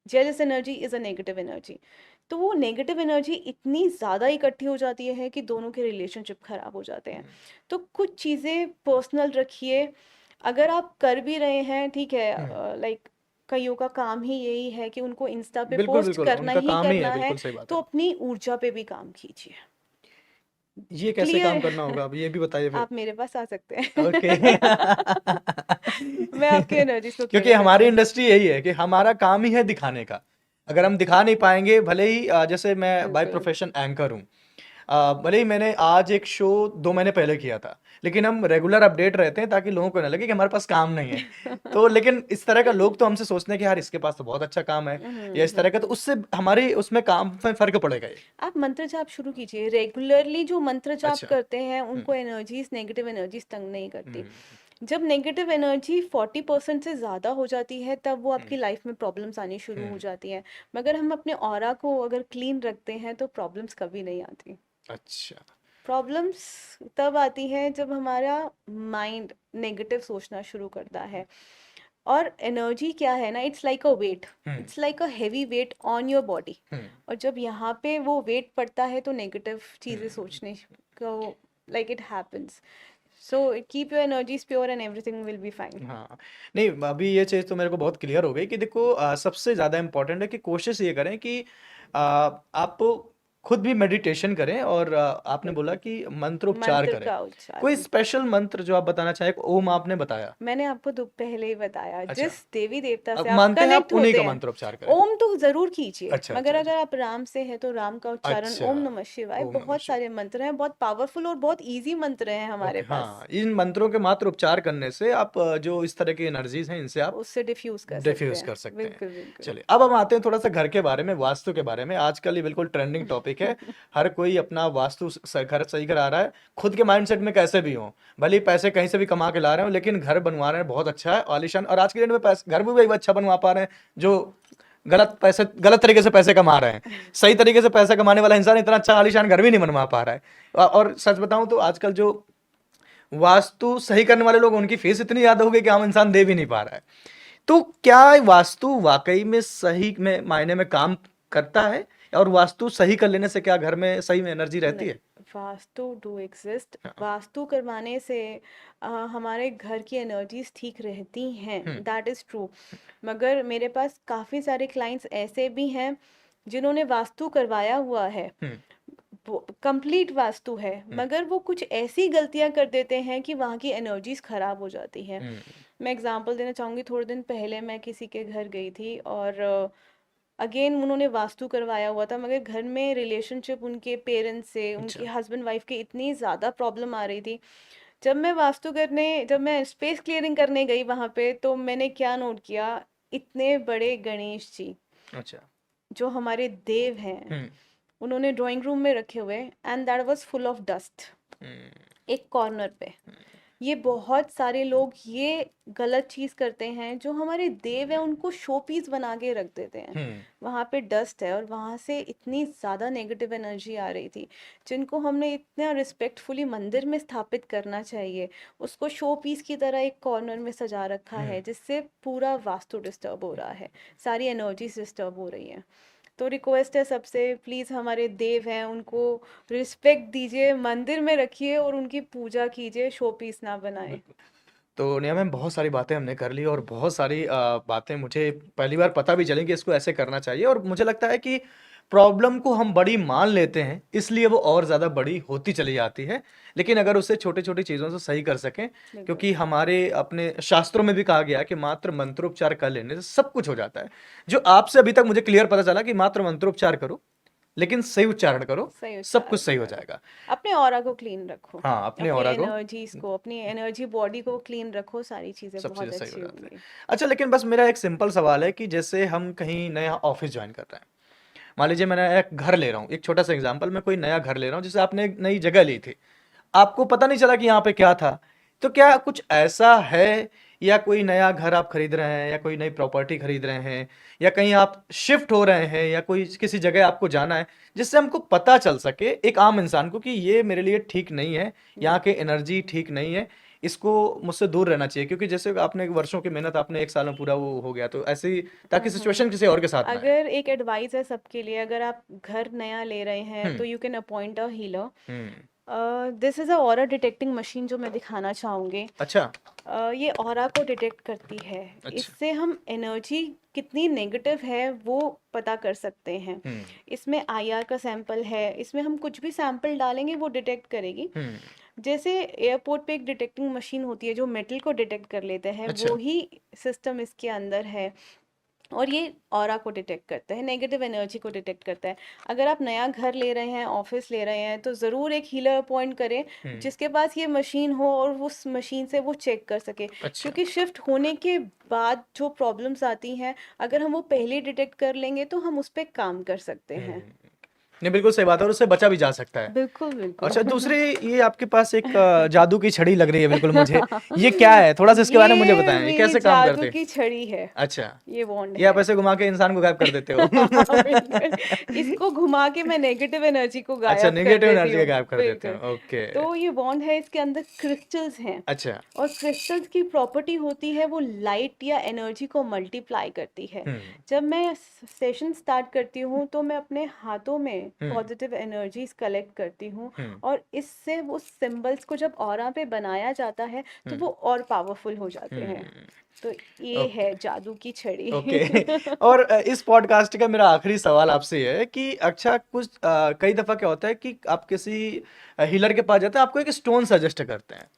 jealous energy is a negative energy. तो वो नेगेटिव एनर्जी इतनी ज़्यादा इकट्ठी हो जाती है कि दोनों के रिलेशनशिप खराब हो जाते हैं। तो कुछ चीज़ें पर्सनल रखिए। अगर आप कर भी रहे हैं, ठीक है, लाइक कईयों का काम ही यही है कि उनको इंस्टा पे बिल्कुल पोस्ट बिल्कुल, करना उनका ही काम ही है, करना है, बिल्कुल सही बात तो है। अपनी ऊर्जा पे भी काम कीजिए। ये कैसे काम क्लियर करना होगा, अब ये भी बताइए फिर। आप मेरे पास आ सकते ओके। हैं। मैं आपकी एनर्जीज को क्लियर क्योंकि कर सकती हमारी हूँ। इंडस्ट्री यही है कि हमारा काम ही है दिखाने का। अगर हम दिखा नहीं पाएंगे, भले ही जैसे मैं बाय बिल्कुल। प्रोफेशन एंकर हूँ, भले ही मैंने आज एक शो 2 महीने पहले किया था, लेकिन हम रेगुलर अपडेट रहते हैं ताकि लोगों को ना लगे कि हमारे पास काम नहीं है। तो लेकिन इस तरह का लोग तो हमसे सोचते हैं कि यार इसके पास तो बहुत अच्छा काम है, या इस तरह का, तो उससे हमारी उसमें काम में फर्क पड़ेगा ये। आप मंत्र जाप शुरू कीजिए रेगुलरली। जो मंत्र जाप अच्छा। करते हैं उनको एनर्जीज, नेगेटिव एनर्जीज तंग नहीं करती। जब नेगेटिव एनर्जी 40% से ज़्यादा हो जाती है तब वो आपकी लाइफ में प्रॉब्लम्स आनी शुरू हो जाती हैं। मगर हम अपने ऑरा को अगर क्लीन रखते हैं तो प्रॉब्लम्स कभी नहीं आती। अच्छा। प्रॉब्लम्स तब आती है जब हमारा माइंड नेगेटिव सोचना शुरू करता है। और एनर्जी क्या है ना, it's like a weight, it's like a heavy weight on your body. और जब यहाँ पे वो वेट पड़ता है तो नेगेटिव चीज़ें सोचने को like it happens. So keep your energies pure and everything will be fine. हाँ, नहीं अभी ये चीज़ तो मेरे को बहुत क्लियर हो गई कि देखो सबसे ज़्यादा इम्पोर्टेंट है कि कोशिश ये करें कि आप खुद भी मेडिटेशन करें, और आपने बोला कि मंत्रोच्चार मंत्र करें। का कोई उच्चारण स्पेशल मंत्र जो आप बताना चाहें? ओम आपने बताया। मैंने आपको पहले ही बताया, अच्छा, जिस देवी देवता अब से आप मानते हैं आप कनेक्ट उन्हीं होते का हैं, मंत्रोच्चार करें। ओम तो जरूर कीजिए। अच्छा मगर अच्छा अगर अच्छा। आप राम से है तो राम का उच्चारण, अच्छा, ओम नमः शिवाय। ओम नमः बहुत शिवाय। सारे मंत्र हैं, बहुत पावरफुल और बहुत इजी मंत्र हैं हमारे ओके, पास, हाँ, इन मंत्रों के मात्र उच्चार करने से आप जो इस तरह की एनर्जीज हैं इनसे आप उससे डिफ्यूज कर सकते डिफ्यूज हैं। कर सकते हैं। बिल्कुल बिल्कुल। चलिए, अब हम आते हैं थोड़ा सा घर के बारे में, वास्तु के बारे में। आजकल ये बिल्कुल ट्रेंडिंग टॉपिक टॉपिक है। हर कोई अपना वास्तु घर सही करा रहा है, खुद के माइंडसेट में कैसे भी हो, भले ही पैसे कहीं से भी कमा के ला रहे हो, लेकिन घर बनवा रहे हैं बहुत अच्छा है, आलीशान। और आज के डेट में पैसे घर भी वही अच्छा बनवा पा रहे हैं जो गलत तरीके से पैसे कमा रहे हैं। सही तरीके से पैसा कमाने वाला इंसान इतना अच्छा आलीशान घर भी नहीं बनवा पा रहा है। और सच बताऊं तो आजकल जो वास्तु सही करने वाले लोग, उनकी फीस इतनी ज्यादा हो गई कि आम इंसान दे भी नहीं पा रहा है। तो क्या वास्तु वाकई में सही में मायने में काम करता है, और वास्तु सही कर लेने से क्या घर में सही में एनर्जी रहती नहीं, है? Vastu do exist. हाँ। वास्तु करवाने से हमारे घर की एनर्जीज ठीक रहती हैं, दैट इज ट्रू। मगर मेरे पास काफ़ी सारे क्लाइंट्स ऐसे भी हैं जिन्होंने वास्तु करवाया हुआ है, कंप्लीट वास्तु है, मगर वो कुछ ऐसी गलतियां कर देते हैं कि वहाँ की एनर्जीज खराब हो जाती हैं। मैं एग्जांपल देना चाहूँगी। थोड़े दिन पहले मैं किसी के घर गई थी और अगेन उन्होंने वास्तु करवाया हुआ था, मगर घर में रिलेशनशिप उनके पेरेंट्स से, उनके हस्बैंड वाइफ के इतनी ज़्यादा प्रॉब्लम आ रही थी। जब मैं स्पेस क्लियरिंग करने गई वहाँ पे, तो मैंने क्या नोट किया, इतने बड़े गणेश जी अच्छा। जो हमारे देव हैं, उन्होंने ड्राइंग रूम में रखे हुए, and that was full of dust एक कॉर्नर पे। ये बहुत सारे लोग ये गलत चीज करते हैं, जो हमारे देव है उनको शो पीस बना के रख देते हैं। वहां पे डस्ट है और वहां से इतनी ज्यादा नेगेटिव एनर्जी आ रही थी, जिनको हमने इतना रिस्पेक्टफुली मंदिर में स्थापित करना चाहिए, उसको शो पीस की तरह एक कॉर्नर में सजा रखा है, जिससे पूरा वास्तु डिस्टर्ब हो रहा है, सारी एनर्जीज डिस्टर्ब हो रही है। तो रिक्वेस्ट है सबसे, प्लीज़ हमारे देव हैं उनको रिस्पेक्ट दीजिए, मंदिर में रखिए और उनकी पूजा कीजिए, शो पीस ना बनाए। तो नियम में बहुत सारी बातें हमने कर ली, और बहुत सारी बातें मुझे पहली बार पता भी चली कि इसको ऐसे करना चाहिए। और मुझे लगता है कि प्रॉब्लम को हम बड़ी मान लेते हैं, इसलिए वो और ज़्यादा बड़ी होती चली जाती है। लेकिन अगर उसे छोटी छोटी चीज़ों से सही कर सकें, क्योंकि हमारे अपने शास्त्रों में भी कहा गया है कि मात्र मंत्रोपचार कर लेने से सब कुछ हो जाता है। जो आपसे अभी तक मुझे क्लियर पता चला कि मात्र मंत्रोपचार करो, लेकिन सही उच्चारण करो, सही सब कुछ उच्चारण सही हो करो, जाएगा। अपने ऑरा को क्लीन रखो, हाँ, अपने अपनी ऑरा को एनर्जीज को, अपनी एनर्जी बॉडी को क्लीन रखो, सारी चीज़ें सब चीज़ें बहुत सही हो अच्छी जाती है। होंगी। अच्छा, लेकिन बस मेरा एक सिंपल सवाल है कि जैसे हम कहीं नया ऑफिस ज्वाइन कर रहे हैं, मान लीजिए मैंने एक घर ले रहा हूँ, एक छोटा सा एग्जांपल, मैं कोई नया घर ले रहा हूँ, जैसे आपने एक नई जगह ली थी, आपको पता नहीं चला कि यहाँ पे क्या था। तो क्या कुछ ऐसा है, या कोई नया घर आप खरीद रहे हैं, या कोई नई प्रॉपर्टी खरीद रहे हैं, या कहीं आप शिफ्ट हो रहे हैं, या कोई किसी जगह आपको जाना है, जिससे हमको पता चल सके एक आम इंसान को कि ये मेरे लिए ठीक नहीं है, यहाँ के एनर्जी ठीक नहीं है, इसको मुझसे दूर रहना चाहिए? क्योंकि जैसे आपने वर्षों की मेहनत आपने एक साल में पूरा वो हो गया, तो ऐसे ही ताकि सिचुएशन किसी और के साथ ना आए। अगर एक एडवाइस है सबके लिए, अगर आप घर नया ले रहे हैं तो hmm. You can appoint a healer. Hmm. This is a aura detecting machine जो मैं दिखाना चाहूँगी। अच्छा। ये ऑरा को डिटेक्ट करती है। अच्छा। इससे हम एनर्जी कितनी नेगेटिव है वो पता कर सकते हैं। इसमें आईआर का सैंपल है, इसमें हम कुछ भी सैंपल डालेंगे वो डिटेक्ट करेगी। जैसे एयरपोर्ट पे एक डिटेक्टिंग मशीन होती है जो मेटल को डिटेक्ट कर लेते हैं, अच्छा। वो ही सिस्टम इसके अंदर है, और ये ऑरा को डिटेक्ट करता है, नेगेटिव एनर्जी को डिटेक्ट करता है। अगर आप नया घर ले रहे हैं, ऑफिस ले रहे हैं, तो ज़रूर एक हीलर अपॉइंट करें जिसके पास ये मशीन हो और उस मशीन से वो चेक कर सके। अच्छा। क्योंकि शिफ्ट होने के बाद जो प्रॉब्लम्स आती हैं, अगर हम वो पहले डिटेक्ट कर लेंगे तो हम उस पर काम कर सकते हैं। नहीं, बिल्कुल सही बात है, और उससे बचा भी जा सकता है। बिल्कुल बिल्कुल। अच्छा, दूसरी, ये आपके पास एक जादू की छड़ी लग रही है बिल्कुल मुझे। ये क्या है, थोड़ा सा इसके बारे में मुझे ये बताएं, ये मेरी कैसे काम जादू करते हैं? की छड़ी है, अच्छा, ये वॉन्ड ये आप है। ऐसे घुमा के इंसान को गायब कर देते हो? बिल्कुल, इसको घुमा के मैं नेगेटिव एनर्जी को अच्छा, गायब कर नेगेटिव देती एनर्जी हूँ। को गायब कर देते बिल्कुल। हो, ओके। तो ये बॉन्ड है, इसके अंदर क्रिस्टल्स हैं, अच्छा। और क्रिस्टल्स की प्रॉपर्टी होती है वो लाइट या एनर्जी को मल्टीप्लाई करती है। जब मैं सेशन स्टार्ट करती हूँ तो मैं अपने हाथों में पॉजिटिव एनर्जीज कलेक्ट करती हूँ, और इससे वो सिंबल्स को जब ऑरा पे बनाया जाता है तो वो और पावरफुल हो जाते हैं। तो ये ओके। है जादू की छड़ी। ओके। और इस पॉडकास्ट का मेरा आखिरी सवाल आपसे ये है कि अच्छा, कुछ कई दफा क्या होता है कि आप किसी हीलर के पास जाते हैं, आपको एक स्टोन सजेस्ट करते हैं,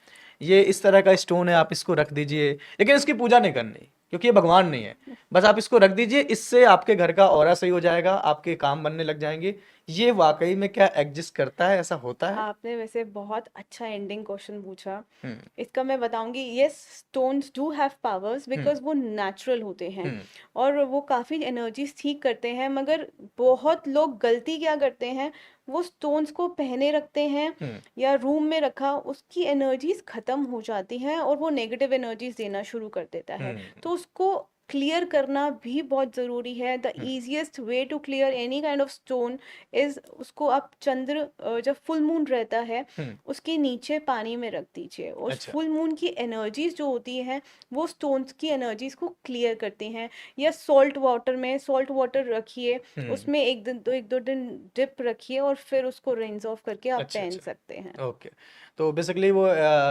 ये इस तरह का स्टोन है, आप इसको रख दीजिए, लेकिन इसकी पूजा नहीं करनी, क्योंकि ये भगवान नहीं है। बस आप इसको रख दीजिए, इससे आपके घर का ऑरा सही हो जाएगा, आपके काम बनने लग जाएंगे। ये वाकई में क्या एग्जिस्ट करता है, ऐसा होता है? आपने वैसे बहुत अच्छा एंडिंग क्वेश्चन पूछा। हम्म इसका मैं बताऊंगी, yes, stones do have powers hmm because वो नेचुरल होते हैं हम्म और वो काफ़ी एनर्जीज ठीक करते हैं, मगर बहुत लोग गलती क्या करते हैं, वो स्टोन्स को पहने रखते हैं हम्म या रूम में रखा, उसकी एनर्जीज ख़त्म हो जाती हैं और वो नेगेटिव एनर्जीज देना शुरू कर देता है। हम्म तो उसको क्लियर करना भी बहुत ज़रूरी है। The hmm easiest way to clear any kind of stone is, उसको आप जब फुल मून रहता है हम्म, उसके नीचे पानी में रख दीजिए, और अच्छा। फुल मून की एनर्जीज जो होती हैं वो स्टोन्स की एनर्जीज को क्लियर करती हैं। या सॉल्ट वाटर रखिए, हम्म, उसमें एक दो दिन डिप रखिए और फिर उसको रिंस ऑफ करके आप अच्छा पहन अच्छा, सकते हैं। ओके। तो बेसिकली वो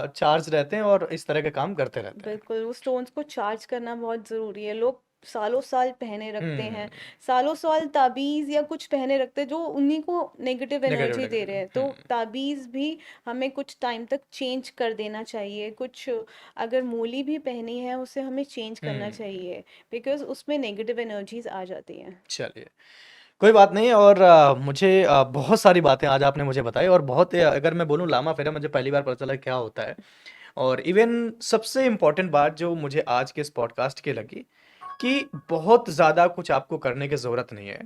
चार्ज रहते हैं और इस तरह के काम करते रहते हैं। बिल्कुल, वो स्टोन्स को चार्ज करना बहुत ज़रूरी है। लोग सालों साल पहने रखते हम्म, हैं, सालों साल ताबीज़ या कुछ पहने रखते हैं जो उन्हीं को नेगेटिव नेगेटिव एनर्जी दे नेगेटिव, रहे हैं। तो ताबीज़ भी हमें कुछ टाइम तक चेंज कर देना चाहिए। कुछ अगर मूली भी पहनी है उसे हमें चेंज करना हम्म, चाहिए, बिकॉज़ उसमें नेगेटिव एनर्जीज़ आ जाती हैं। चलिए, कोई बात नहीं। और मुझे बहुत सारी बातें आज आपने मुझे बताई, और बहुत अगर मैं बोलूँ लामा फेरा मुझे पहली बार पता चला क्या होता है। और इवन सबसे इम्पोर्टेंट बात जो मुझे आज के इस पॉडकास्ट की लगी, कि बहुत ज़्यादा कुछ आपको करने की ज़रूरत नहीं है।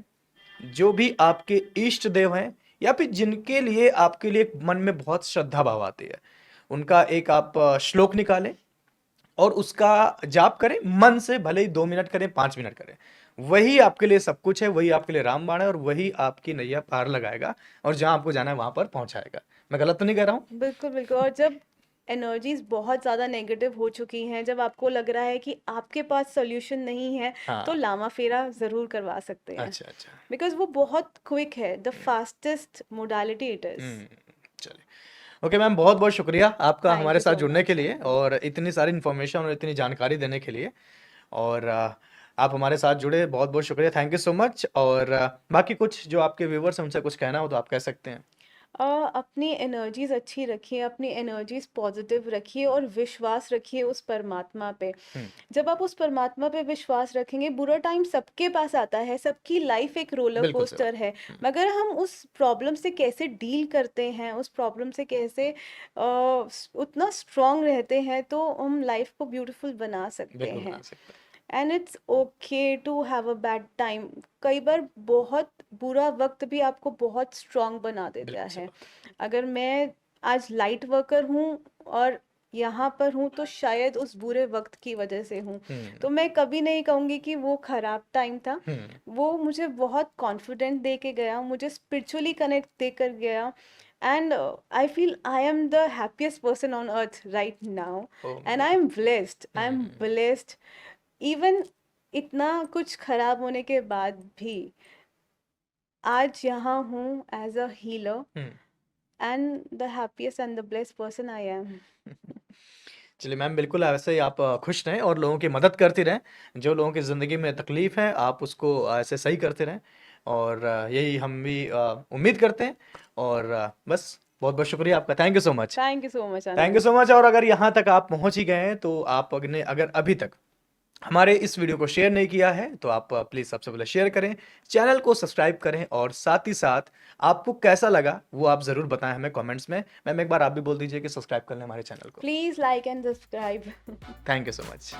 जो भी आपके इष्ट देव हैं, या फिर जिनके लिए आपके लिए मन में बहुत श्रद्धा भाव आती है, उनका एक आप श्लोक निकालें और उसका जाप करें मन से, भले ही 2 मिनट करें, 5 मिनट करें। वही आपके लिए सब कुछ है, वही आपके लिए रामबाण है, और वही आपकी नैया पार लगाएगा और जहां आपको जाना है वहां पर पहुंचाएगा। मैं गलत तो नहीं कह रहा हूँ? बिल्कुल, बिल्कुल। और जब एनर्जीज़ बहुत ज़्यादा नेगेटिव हो चुकी हैं, जब आपको लग रहा है कि आपके पास सॉल्यूशन नहीं है, तो हाँ, लामा फेरा ज़रूर करवा सकते हैं, अच्छा अच्छा। बिकॉज़ वो बहुत क्विक है, the fastest modality it is. Hmm, चलिए। ओके मैम, बहुत बहुत शुक्रिया आपका थैंक हमारे यू साथ सो जुड़ने के मच। लिए, और इतनी सारी इन्फॉर्मेशन और इतनी जानकारी देने के लिए। और आप हमारे साथ जुड़े, बहुत बहुत शुक्रिया, थैंक यू सो मच। और बाकी कुछ जो आपके व्यूवर्स हैं उनसे कुछ कहना हो तो आप कह सकते हैं। अपनी एनर्जीज़ अच्छी रखिए, अपनी एनर्जीज़ पॉजिटिव रखिए और विश्वास रखिए उस परमात्मा पे। हम्म, जब आप उस परमात्मा पे विश्वास रखेंगे, बुरा टाइम सबके पास आता है, सबकी लाइफ एक रोलर बिल्कुल सही बात। कोस्टर है, मगर हम उस प्रॉब्लम से कैसे डील करते हैं, उस प्रॉब्लम से कैसे उतना स्ट्रांग रहते हैं, तो हम लाइफ को ब्यूटीफुल बना सकते बिल्कुल बना हैं। सकते and it's okay to have a bad time. कई बार बहुत बुरा वक्त भी आपको बहुत स्ट्रांग बना हैं, देता बिल्कुल सही है। बात अगर मैं आज लाइट वर्कर हूँ और यहाँ पर हूँ, तो शायद उस बुरे वक्त की वजह से हूँ। है। तो मैं कभी नहीं कहूँगी कि वो खराब टाइम था। हम्म, वो मुझे बहुत कॉन्फिडेंट दे के गया, मुझे स्पिरिचुअली कनेक्ट देकर गया। And I feel I am the happiest person on earth right now. Oh my and God. I am blessed. Even इतना कुछ खराब होने के बाद भी आज यहाँ हूँ as a healer, hmm. And the happiest and the blessed person I am. चलिए मैम, बिल्कुल ऐसे ही आप खुश रहें और लोगों की मदद करती रहें। जो लोगों की ज़िंदगी में तकलीफ़ है, आप उसको ऐसे सही करते रहें। और यही हम भी उम्मीद करते हैं। और बस बहुत बहुत शुक्रिया आपका, thank you so much. Thank you so much thank you Anu. So much. और अगर यहाँ तक आप पहुँच ही गए हैं, तो आप अगर अभी तक हमारे इस वीडियो को शेयर नहीं किया है, तो आप प्लीज़ सबसे पहले शेयर करें, चैनल को सब्सक्राइब करें, और साथ ही साथ आपको कैसा लगा वो आप ज़रूर बताएं हमें कमेंट्स में। मैम एक बार आप भी बोल दीजिए कि सब्सक्राइब कर लें हमारे चैनल को। Please like and subscribe. Thank you so much.